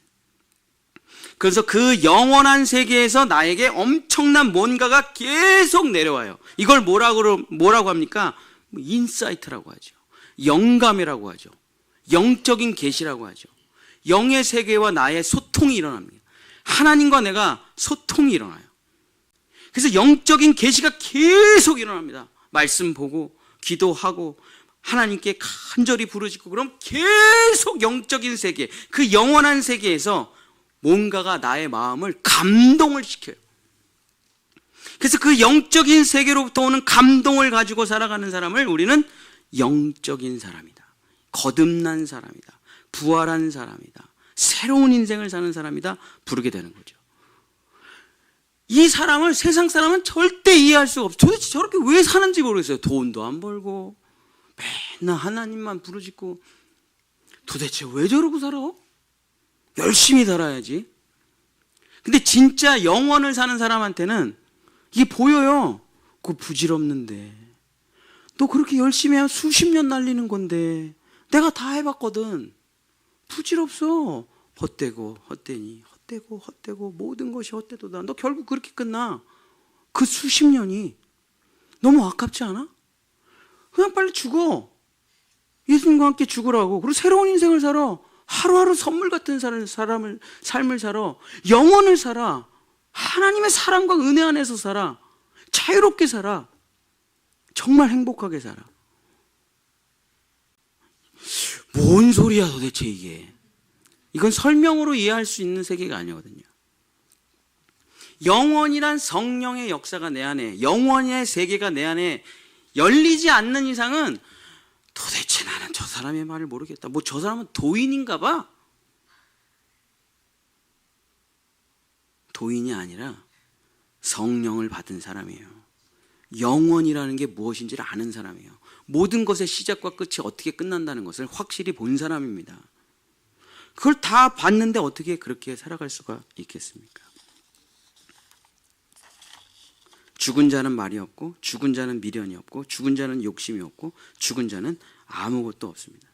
그래서 그 영원한 세계에서 나에게 엄청난 뭔가가 계속 내려와요. 이걸 뭐라고 합니까? 인사이트라고 하죠. 영감이라고 하죠. 영적인 계시라고 하죠. 영의 세계와 나의 소통이 일어납니다. 하나님과 내가 소통이 일어나요. 그래서 영적인 계시가 계속 일어납니다. 말씀 보고 기도하고 하나님께 간절히 부르짖고 그럼 계속 영적인 세계, 그 영원한 세계에서 뭔가가 나의 마음을 감동을 시켜요. 그래서 그 영적인 세계로부터 오는 감동을 가지고 살아가는 사람을 우리는 영적인 사람이다, 거듭난 사람이다, 부활한 사람이다, 새로운 인생을 사는 사람이다 부르게 되는 거죠. 이 사람을 세상 사람은 절대 이해할 수가 없어요. 도대체 저렇게 왜 사는지 모르겠어요. 돈도 안 벌고 맨날 하나님만 부르짖고 도대체 왜 저러고 살아? 열심히 살아야지. 근데 진짜 영원을 사는 사람한테는 이게 보여요. 그거 부질없는데 너 그렇게 열심히 하면 수십 년 날리는 건데 내가 다 해봤거든. 부질없어. 헛되고 헛되니 헛되고 모든 것이 헛되도다. 너 결국 그렇게 끝나. 그 수십 년이 너무 아깝지 않아? 그냥 빨리 죽어. 예수님과 함께 죽으라고. 그리고 새로운 인생을 살아. 하루하루 선물 같은 삶을 살아. 영원을 살아. 하나님의 사랑과 은혜 안에서 살아. 자유롭게 살아. 정말 행복하게 살아. 뭔 소리야 도대체 이게. 이건 설명으로 이해할 수 있는 세계가 아니거든요. 영원이란 성령의 역사가 내 안에, 영원의 세계가 내 안에 열리지 않는 이상은 도대체 나는 저 사람의 말을 모르겠다. 뭐 저 사람은 도인인가 봐. 도인이 아니라 성령을 받은 사람이에요. 영원이라는 게 무엇인지를 아는 사람이에요. 모든 것의 시작과 끝이 어떻게 끝난다는 것을 확실히 본 사람입니다. 그걸 다 봤는데 어떻게 그렇게 살아갈 수가 있겠습니까? 죽은 자는 말이 없고 죽은 자는 미련이 없고 죽은 자는 욕심이 없고 죽은 자는 아무것도 없습니다.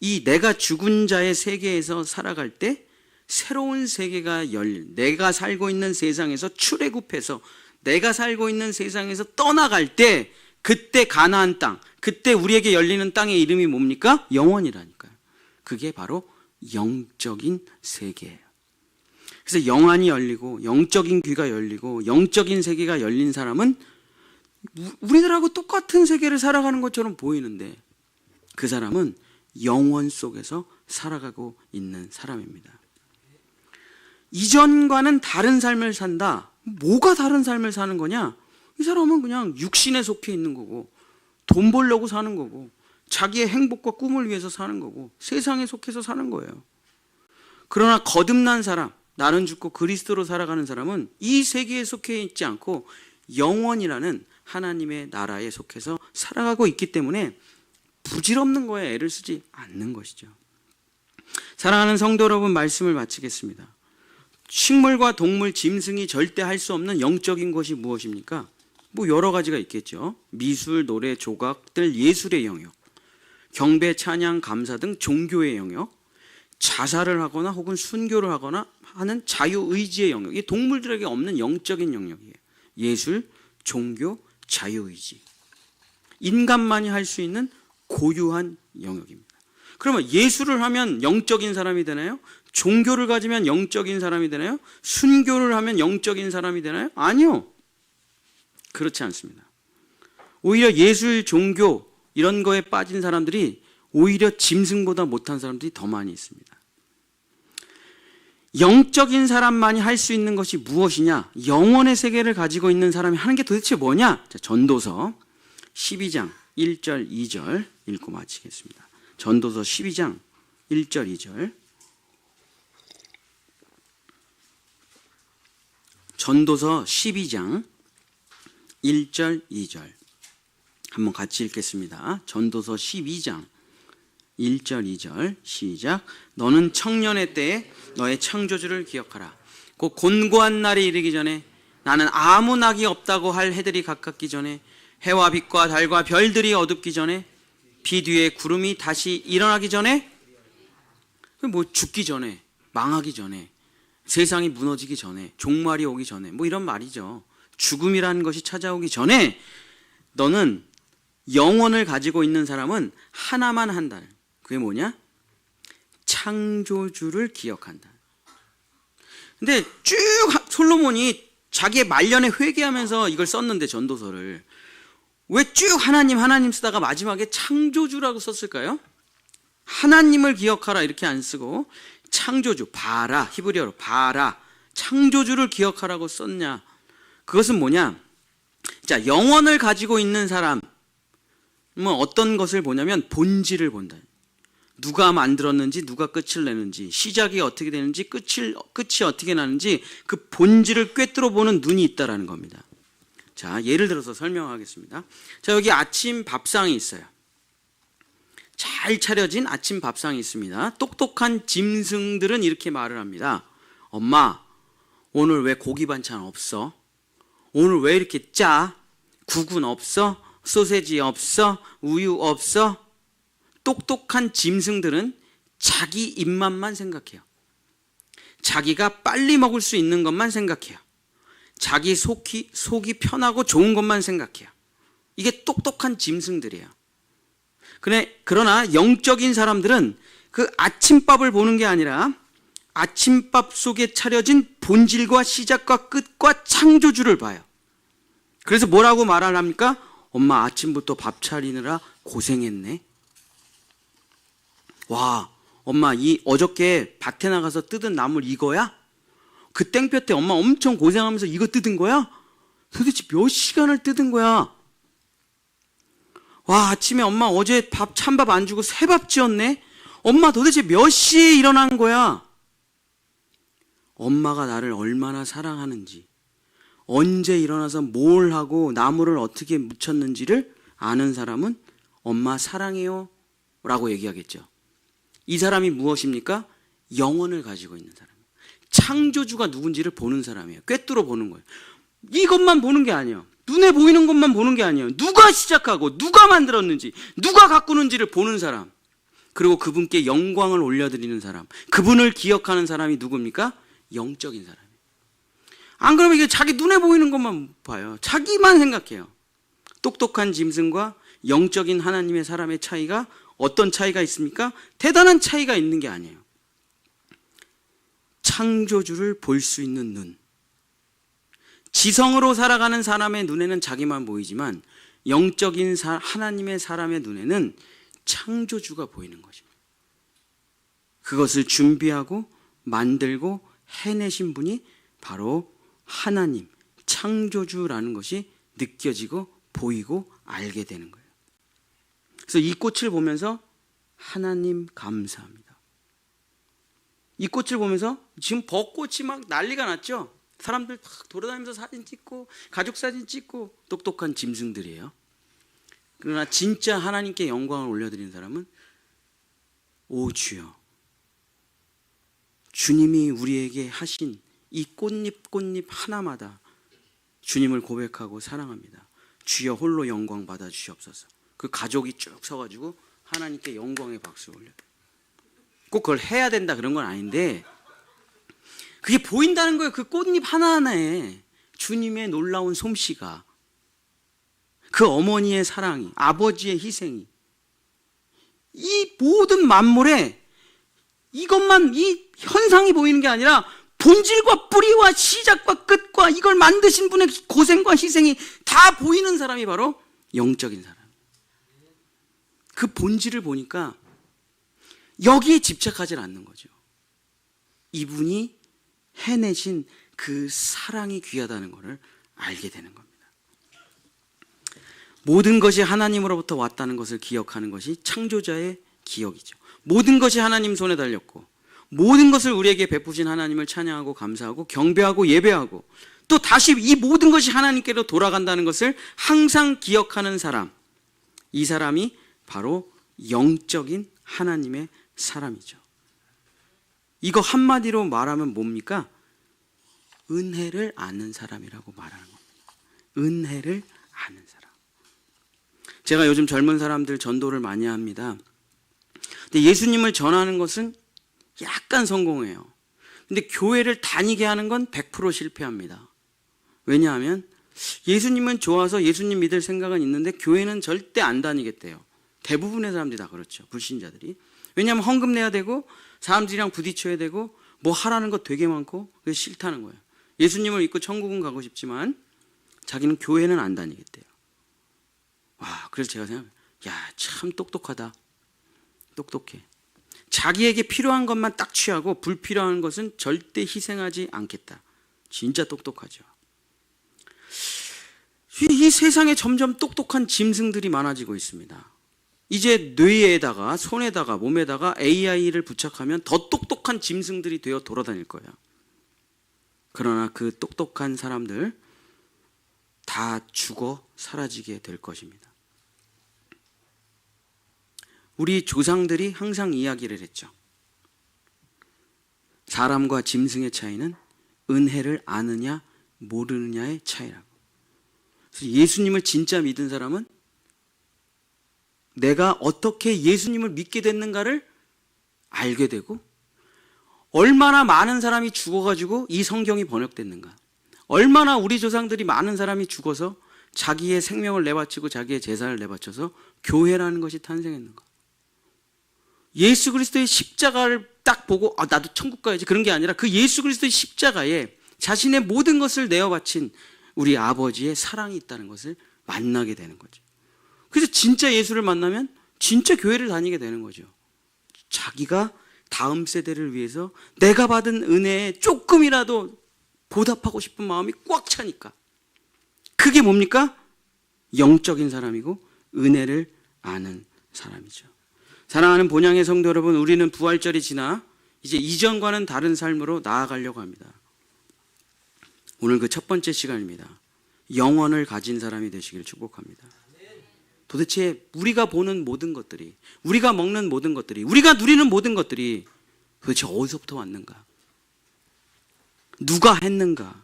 이 내가 죽은 자의 세계에서 살아갈 때 새로운 세계가 열린, 내가 살고 있는 세상에서 출애굽해서 내가 살고 있는 세상에서 떠나갈 때, 그때 가나안 땅, 그때 우리에게 열리는 땅의 이름이 뭡니까? 영원이라니까요. 그게 바로 영적인 세계예요. 그래서 영안이 열리고 영적인 귀가 열리고 영적인 세계가 열린 사람은 우리들하고 똑같은 세계를 살아가는 것처럼 보이는데 그 사람은 영원 속에서 살아가고 있는 사람입니다. 이전과는 다른 삶을 산다. 뭐가 다른 삶을 사는 거냐? 이 사람은 그냥 육신에 속해 있는 거고, 돈 벌려고 사는 거고, 자기의 행복과 꿈을 위해서 사는 거고, 세상에 속해서 사는 거예요. 그러나 거듭난 사람, 나는 죽고 그리스도로 살아가는 사람은 이 세계에 속해 있지 않고 영원이라는 하나님의 나라에 속해서 살아가고 있기 때문에 부질없는 거에 애를 쓰지 않는 것이죠. 사랑하는 성도 여러분, 말씀을 마치겠습니다. 식물과 동물, 짐승이 절대 할 수 없는 영적인 것이 무엇입니까? 뭐 여러 가지가 있겠죠. 미술, 노래, 조각들, 예술의 영역, 경배, 찬양, 감사 등 종교의 영역, 자살을 하거나 혹은 순교를 하거나 하는 자유의지의 영역. 이 동물들에게 없는 영적인 영역이에요. 예술, 종교, 자유의지. 인간만이 할 수 있는 고유한 영역입니다. 그러면 예술을 하면 영적인 사람이 되나요? 종교를 가지면 영적인 사람이 되나요? 순교를 하면 영적인 사람이 되나요? 아니요. 그렇지 않습니다. 오히려 예술, 종교 이런 거에 빠진 사람들이 오히려 짐승보다 못한 사람들이 더 많이 있습니다. 영적인 사람만이 할 수 있는 것이 무엇이냐? 영혼의 세계를 가지고 있는 사람이 하는 게 도대체 뭐냐? 자, 전도서 12장 1절 2절 읽고 마치겠습니다. 전도서 12장 1절 2절. 전도서 12장 1절 2절 한번 같이 읽겠습니다. 전도서 12장 1절 2절 시작. 너는 청년의 때에 너의 창조주를 기억하라. 곧 곤고한 날이 이르기 전에, 나는 아무 낙이 없다고 할 해들이 가깝기 전에, 해와 빛과 달과 별들이 어둡기 전에, 비 뒤에 구름이 다시 일어나기 전에, 뭐 죽기 전에, 망하기 전에, 세상이 무너지기 전에, 종말이 오기 전에, 뭐 이런 말이죠. 죽음이라는 것이 찾아오기 전에 너는 영혼을 가지고 있는 사람은 하나만 한다. 그게 뭐냐? 창조주를 기억한다. 근데 쭉 솔로몬이 자기의 말년에 회개하면서 이걸 썼는데, 전도서를 왜 쭉 하나님 쓰다가 마지막에 창조주라고 썼을까요? 하나님을 기억하라 이렇게 안 쓰고 창조주, 바라, 히브리어로 바라, 창조주를 기억하라고 썼냐? 그것은 뭐냐? 자, 영혼을 가지고 있는 사람은 어떤 것을 보냐면 본질을 본다. 누가 만들었는지, 누가 끝을 내는지, 시작이 어떻게 되는지, 끝이 어떻게 나는지 그 본질을 꿰뚫어 보는 눈이 있다라는 겁니다. 자, 예를 들어서 설명하겠습니다. 자, 여기 아침 밥상이 있어요. 잘 차려진 아침 밥상이 있습니다. 똑똑한 짐승들은 이렇게 말을 합니다. 엄마, 오늘 왜 고기 반찬 없어? 오늘 왜 이렇게 짜? 국은 없어? 소세지 없어? 우유 없어? 똑똑한 짐승들은 자기 입맛만 생각해요. 자기가 빨리 먹을 수 있는 것만 생각해요. 자기 속이 편하고 좋은 것만 생각해요. 이게 똑똑한 짐승들이에요. 그러나 영적인 사람들은 그 아침밥을 보는 게 아니라 아침밥 속에 차려진 본질과 시작과 끝과 창조주를 봐요. 그래서 뭐라고 말을 합니까? 엄마, 아침부터 밥 차리느라 고생했네. 와, 엄마, 이 어저께 밭에 나가서 뜯은 나물 이거야? 그 땡볕 때 엄마 엄청 고생하면서 이거 뜯은 거야? 도대체 몇 시간을 뜯은 거야? 와, 아침에 엄마 어제 찬밥 안 주고 새밥 지었네? 엄마 도대체 몇 시에 일어난 거야? 엄마가 나를 얼마나 사랑하는지, 언제 일어나서 뭘 하고 나무를 어떻게 묻혔는지를 아는 사람은 엄마 사랑해요 라고 얘기하겠죠. 이 사람이 무엇입니까? 영혼을 가지고 있는 사람. 창조주가 누군지를 보는 사람이에요. 꿰뚫어 보는 거예요. 이것만 보는 게 아니에요. 눈에 보이는 것만 보는 게 아니에요. 누가 시작하고 누가 만들었는지, 누가 가꾸는지를 보는 사람. 그리고 그분께 영광을 올려드리는 사람, 그분을 기억하는 사람이 누굽니까? 영적인 사람이에요. 안 그러면 이게 자기 눈에 보이는 것만 봐요. 자기만 생각해요. 똑똑한 짐승과 영적인 하나님의 사람의 차이가 어떤 차이가 있습니까? 대단한 차이가 있는 게 아니에요. 창조주를 볼 수 있는 눈. 지성으로 살아가는 사람의 눈에는 자기만 보이지만 영적인 하나님의 사람의 눈에는 창조주가 보이는 것입니다. 그것을 준비하고 만들고 해내신 분이 바로 하나님, 창조주라는 것이 느껴지고 보이고 알게 되는 거예요. 그래서 이 꽃을 보면서 하나님 감사합니다. 이 꽃을 보면서 지금 벚꽃이 막 난리가 났죠? 사람들 막 돌아다니면서 사진 찍고 가족 사진 찍고 똑똑한 짐승들이에요. 그러나 진짜 하나님께 영광을 올려드리는 사람은 오 주여, 주님이 우리에게 하신 이 꽃잎 하나마다 주님을 고백하고 사랑합니다. 주여 홀로 영광 받아 주시옵소서. 그 가족이 쭉 서가지고 하나님께 영광의 박수 올려요. 꼭 그걸 해야 된다 그런 건 아닌데 그게 보인다는 거예요. 그 꽃잎 하나하나에 주님의 놀라운 솜씨가, 그 어머니의 사랑이, 아버지의 희생이, 이 모든 만물에 이것만, 이 현상이 보이는 게 아니라 본질과 뿌리와 시작과 끝과 이걸 만드신 분의 고생과 희생이 다 보이는 사람이 바로 영적인 사람. 그 본질을 보니까 여기에 집착하지 않는 거죠. 이분이 해내신 그 사랑이 귀하다는 것을 알게 되는 겁니다. 모든 것이 하나님으로부터 왔다는 것을 기억하는 것이 창조자의 기억이죠. 모든 것이 하나님 손에 달렸고 모든 것을 우리에게 베푸신 하나님을 찬양하고 감사하고 경배하고 예배하고 또 다시 이 모든 것이 하나님께로 돌아간다는 것을 항상 기억하는 사람, 이 사람이 바로 영적인 하나님의 사람이죠. 이거 한마디로 말하면 뭡니까? 은혜를 아는 사람이라고 말하는 겁니다. 은혜를 아는 사람. 제가 요즘 젊은 사람들 전도를 많이 합니다. 근데 예수님을 전하는 것은 약간 성공해요. 근데 교회를 다니게 하는 건 100% 실패합니다. 왜냐하면 예수님은 좋아서 예수님 믿을 생각은 있는데 교회는 절대 안 다니겠대요. 대부분의 사람들이 다 그렇죠. 불신자들이. 왜냐하면 헌금 내야 되고 사람들이랑 부딪혀야 되고 뭐 하라는 거 되게 많고 그게 싫다는 거예요. 예수님을 믿고 천국은 가고 싶지만 자기는 교회는 안 다니겠대요. 와, 그래서 제가 생각해요. 야, 참 똑똑하다. 똑똑해. 자기에게 필요한 것만 딱 취하고 불필요한 것은 절대 희생하지 않겠다. 진짜 똑똑하죠. 이 세상에 점점 똑똑한 짐승들이 많아지고 있습니다. 이제 뇌에다가 손에다가 몸에다가 AI를 부착하면 더 똑똑한 짐승들이 되어 돌아다닐 거예요. 그러나 그 똑똑한 사람들 다 죽어 사라지게 될 것입니다. 우리 조상들이 항상 이야기를 했죠. 사람과 짐승의 차이는 은혜를 아느냐 모르느냐의 차이라고. 그래서 예수님을 진짜 믿은 사람은 내가 어떻게 예수님을 믿게 됐는가를 알게 되고 얼마나 많은 사람이 죽어가지고 이 성경이 번역됐는가, 얼마나 우리 조상들이 많은 사람이 죽어서 자기의 생명을 내바치고 자기의 재산을 내바쳐서 교회라는 것이 탄생했는가. 예수 그리스도의 십자가를 딱 보고 나도 천국 가야지 그런 게 아니라 그 예수 그리스도의 십자가에 자신의 모든 것을 내어 바친 우리 아버지의 사랑이 있다는 것을 만나게 되는 거죠. 그래서 진짜 예수를 만나면 진짜 교회를 다니게 되는 거죠. 자기가 다음 세대를 위해서 내가 받은 은혜에 조금이라도 보답하고 싶은 마음이 꽉 차니까. 그게 뭡니까? 영적인 사람이고 은혜를 아는 사람이죠. 사랑하는 본향의 성도 여러분, 우리는 부활절이 지나 이제 이전과는 다른 삶으로 나아가려고 합니다. 오늘 그 첫 번째 시간입니다. 영원을 가진 사람이 되시길 축복합니다. 도대체 우리가 보는 모든 것들이, 우리가 먹는 모든 것들이, 우리가 누리는 모든 것들이 도대체 어디서부터 왔는가? 누가 했는가?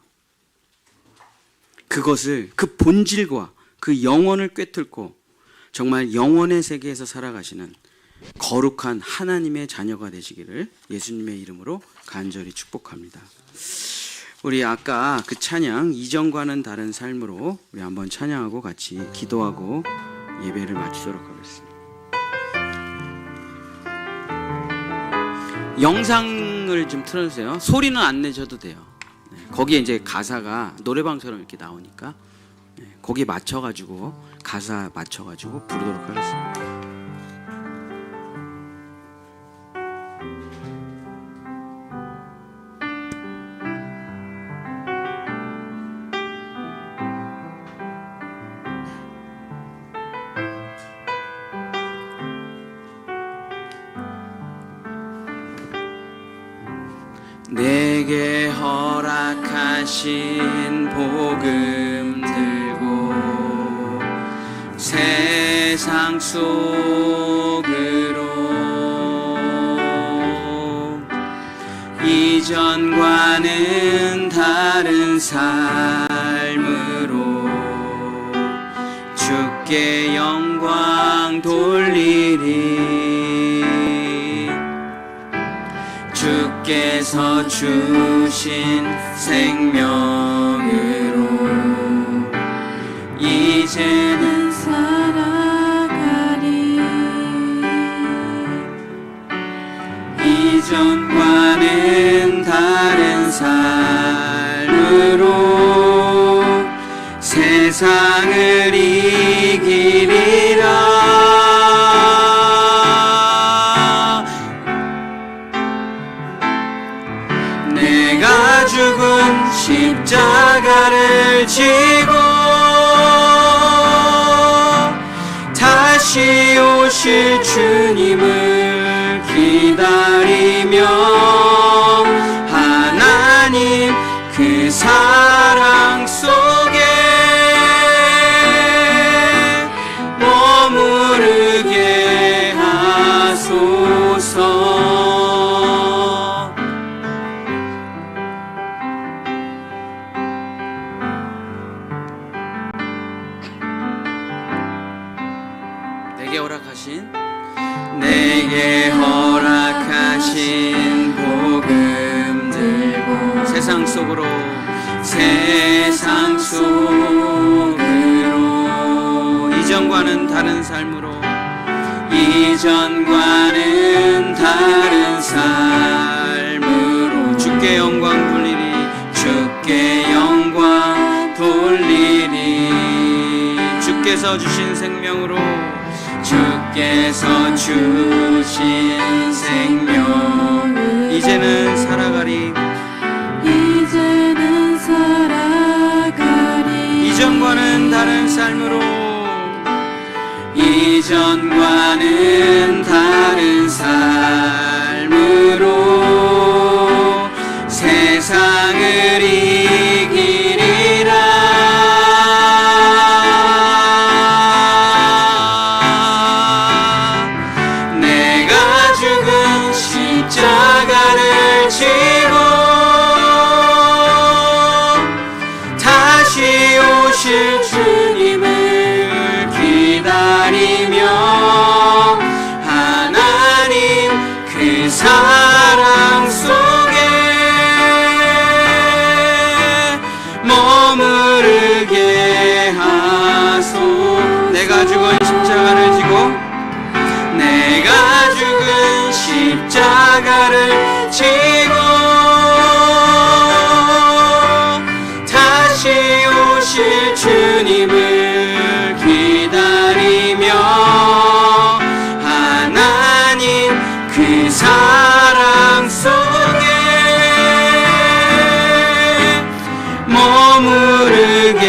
그것을, 그 본질과 그 영혼을 꿰뚫고 정말 영혼의 세계에서 살아가시는 거룩한 하나님의 자녀가 되시기를 예수님의 이름으로 간절히 축복합니다. 우리 아까 그 찬양 이전과는 다른 삶으로 우리 한번 찬양하고 같이 기도하고 예배를 마치도록 하겠습니다. 영상을 좀 틀어주세요. 소리는 안 내셔도 돼요. 거기에 이제 가사가 노래방처럼 이렇게 나오니까 거기에 맞춰가지고 가사 맞춰가지고 부르도록 하겠습니다. 내게 허락하신 복음 들고 세상 속으로 이전과는 다른 삶으로 주께 영광 돌리리. 주께서 주신 생명으로 이제는 살아가리. 이전과는 다른 삶으로 세상을 이기리라. 내가 죽은 십자가를 지고 다시 오실 주님을 기다리며 하나님 그 사랑 속에 머무르게 하소서. 내게 허락하신 복음 들고 세상 속으로 이전과는 다른 삶으로 주께 영광 돌리리. 주께서 주신 생명으로 주께서 주신 생명 이제는 살아가리. 이전과는 다른 삶으로 세상을 이기리라. 십자가를 지고 다시 오실 주님을 기다리며 하나님 그 사랑 속에 머무르게 하소. 내가 죽은 십자가를 지고 십자가를 지고 다시 오실 주님을 기다리며 하나님 그 사랑 속에 머무르게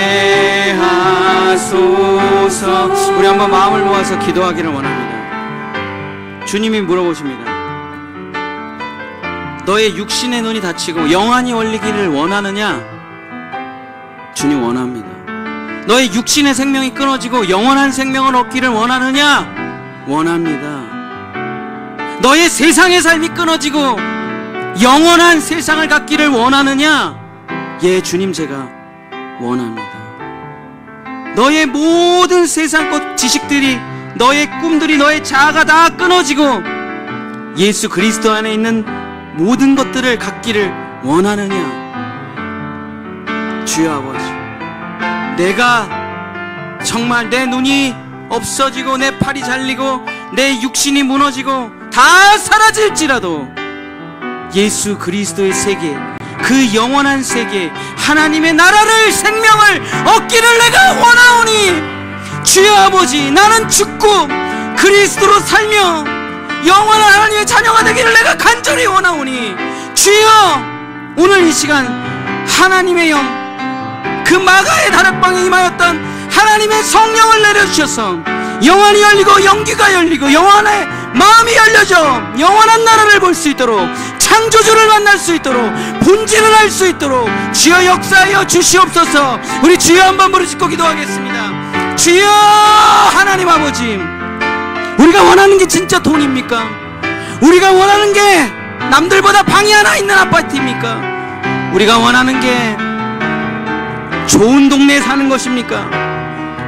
하소서. 우리 한번 마음을 모아서 기도하기를 원합니다. 주님이 물어보십니다. 너의 육신의 눈이 닫히고 영안이 열리기를 원하느냐? 주님 원합니다. 너의 육신의 생명이 끊어지고 영원한 생명을 얻기를 원하느냐? 원합니다. 너의 세상의 삶이 끊어지고 영원한 세상을 갖기를 원하느냐? 예, 주님 제가 원합니다. 너의 모든 세상 것 지식들이 너의 꿈들이, 너의 자아가 다 끊어지고 예수 그리스도 안에 있는 모든 것들을 갖기를 원하느냐? 주여 아버지, 내가 정말 내 눈이 없어지고 내 팔이 잘리고 내 육신이 무너지고 다 사라질지라도 예수 그리스도의 세계, 그 영원한 세계, 하나님의 나라를, 생명을 얻기를 내가 원하오니 주여 아버지, 나는 죽고 그리스도로 살며 영원한 하나님의 자녀가 되기를 내가 간절히 원하오니 주여, 오늘 이 시간 하나님의 영, 그 마가의 다락방에 임하였던 하나님의 성령을 내려주셔서 영안이 열리고 영귀가 열리고 영원의 마음이 열려져 영원한 나라를 볼 수 있도록, 창조주를 만날 수 있도록, 본질을 알 수 있도록 주여 역사하여 주시옵소서. 우리 주여 한번 부르짖고 기도하겠습니다. 주여 하나님 아버지, 우리가 원하는 게 진짜 돈입니까? 우리가 원하는 게 남들보다 방이 하나 있는 아파트입니까? 우리가 원하는 게 좋은 동네에 사는 것입니까?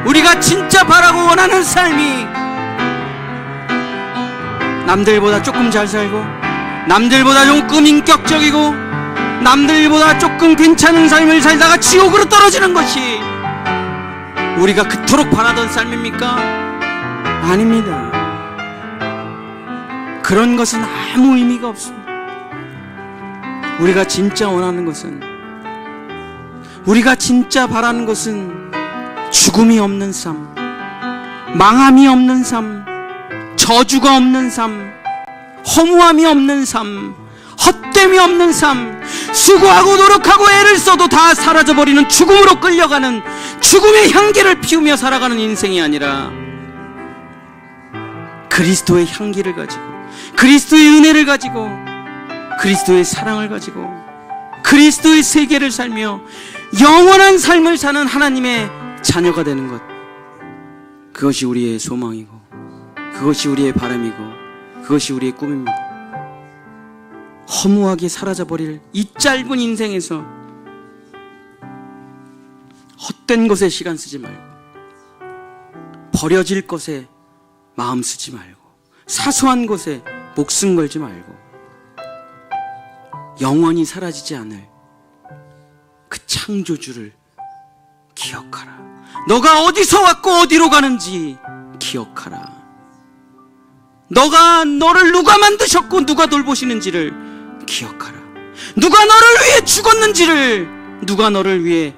우리가 진짜 바라고 원하는 삶이 남들보다 조금 잘 살고, 남들보다 조금 인격적이고, 남들보다 조금 괜찮은 삶을 살다가 지옥으로 떨어지는 것이 우리가 그토록 바라던 삶입니까? 아닙니다. 그런 것은 아무 의미가 없습니다. 우리가 진짜 원하는 것은, 우리가 진짜 바라는 것은 죽음이 없는 삶, 망함이 없는 삶, 저주가 없는 삶, 허무함이 없는 삶, 헛됨이 없는 삶, 수고하고 노력하고 애를 써도 다 사라져버리는 죽음으로 끌려가는, 죽음의 향기를 피우며 살아가는 인생이 아니라 그리스도의 향기를 가지고, 그리스도의 은혜를 가지고, 그리스도의 사랑을 가지고, 그리스도의 세계를 살며 영원한 삶을 사는 하나님의 자녀가 되는 것, 그것이 우리의 소망이고, 그것이 우리의 바람이고, 그것이 우리의 꿈입니다. 허무하게 사라져버릴 이 짧은 인생에서 헛된 것에 시간 쓰지 말고, 버려질 것에 마음 쓰지 말고, 사소한 것에 목숨 걸지 말고, 영원히 사라지지 않을 그 창조주를 기억하라. 너가 어디서 왔고 어디로 가는지 기억하라. 너를 누가 만드셨고 누가 돌보시는지를 기억하라. 누가 너를 위해 죽었는지를, 누가 너를 위해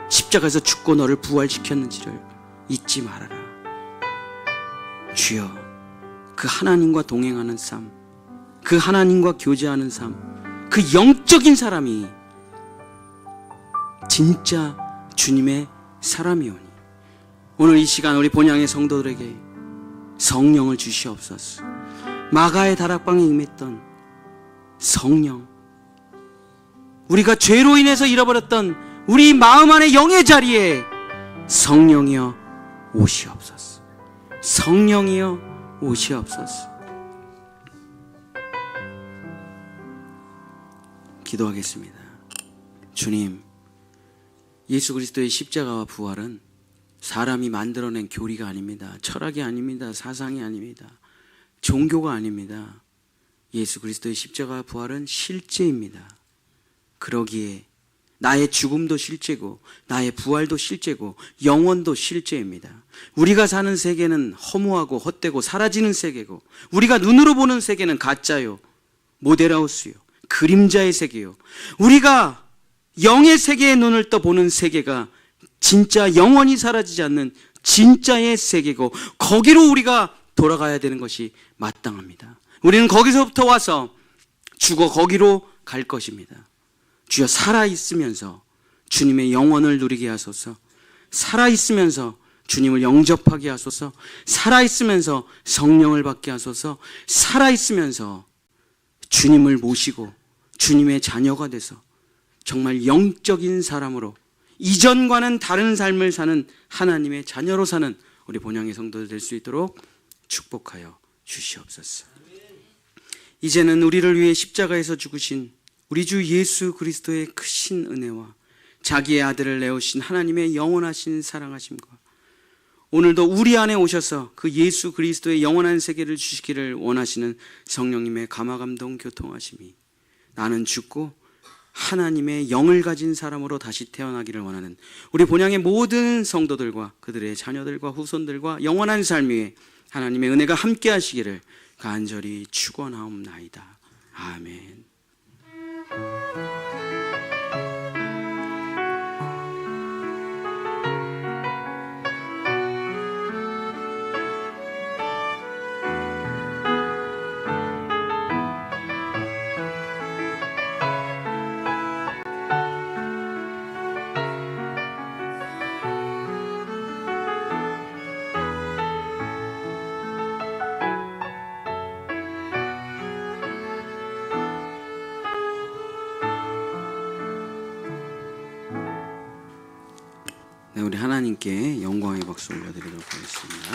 십자가에서 죽고 너를 부활시켰는지를 잊지 말아라. 주여, 그 하나님과 동행하는 삶, 그 하나님과 교제하는 삶, 그 영적인 사람이 진짜 주님의 사람이오니 오늘 이 시간 우리 본향의 성도들에게 성령을 주시옵소서. 마가의 다락방에 임했던 성령, 우리가 죄로 인해서 잃어버렸던 우리 마음 안의 영의 자리에 성령이여 오시옵소서. 성령이여 오시옵소서. 기도하겠습니다. 주님, 예수 그리스도의 십자가와 부활은 사람이 만들어낸 교리가 아닙니다. 철학이 아닙니다. 사상이 아닙니다. 종교가 아닙니다. 예수 그리스도의 십자가와 부활은 실제입니다. 그러기에 나의 죽음도 실제고, 나의 부활도 실제고, 영원도 실제입니다. 우리가 사는 세계는 허무하고 헛되고 사라지는 세계고, 우리가 눈으로 보는 세계는 가짜요, 모델하우스요, 그림자의 세계요, 우리가 영의 세계에 눈을 떠 보는 세계가 진짜 영원히 사라지지 않는 진짜의 세계고, 거기로 우리가 돌아가야 되는 것이 마땅합니다. 우리는 거기서부터 와서 죽어 거기로 갈 것입니다. 주여, 살아있으면서 주님의 영원을 누리게 하소서. 살아있으면서 주님을 영접하게 하소서. 살아있으면서 성령을 받게 하소서. 살아있으면서 주님을 모시고 주님의 자녀가 돼서 정말 영적인 사람으로 이전과는 다른 삶을 사는 하나님의 자녀로 사는 우리 본향의 성도들 될 수 있도록 축복하여 주시옵소서. 이제는 우리를 위해 십자가에서 죽으신 우리 주 예수 그리스도의 크신 은혜와 자기의 아들을 내오신 하나님의 영원하신 사랑하심과 오늘도 우리 안에 오셔서 그 예수 그리스도의 영원한 세계를 주시기를 원하시는 성령님의 감화감동 교통하심이 나는 죽고 하나님의 영을 가진 사람으로 다시 태어나기를 원하는 우리 본향의 모든 성도들과 그들의 자녀들과 후손들과 영원한 삶 위에 하나님의 은혜가 함께 하시기를 간절히 축원하옵나이다. 아멘. 네, 우리 하나님께 영광의 박수 올려드리도록 하겠습니다.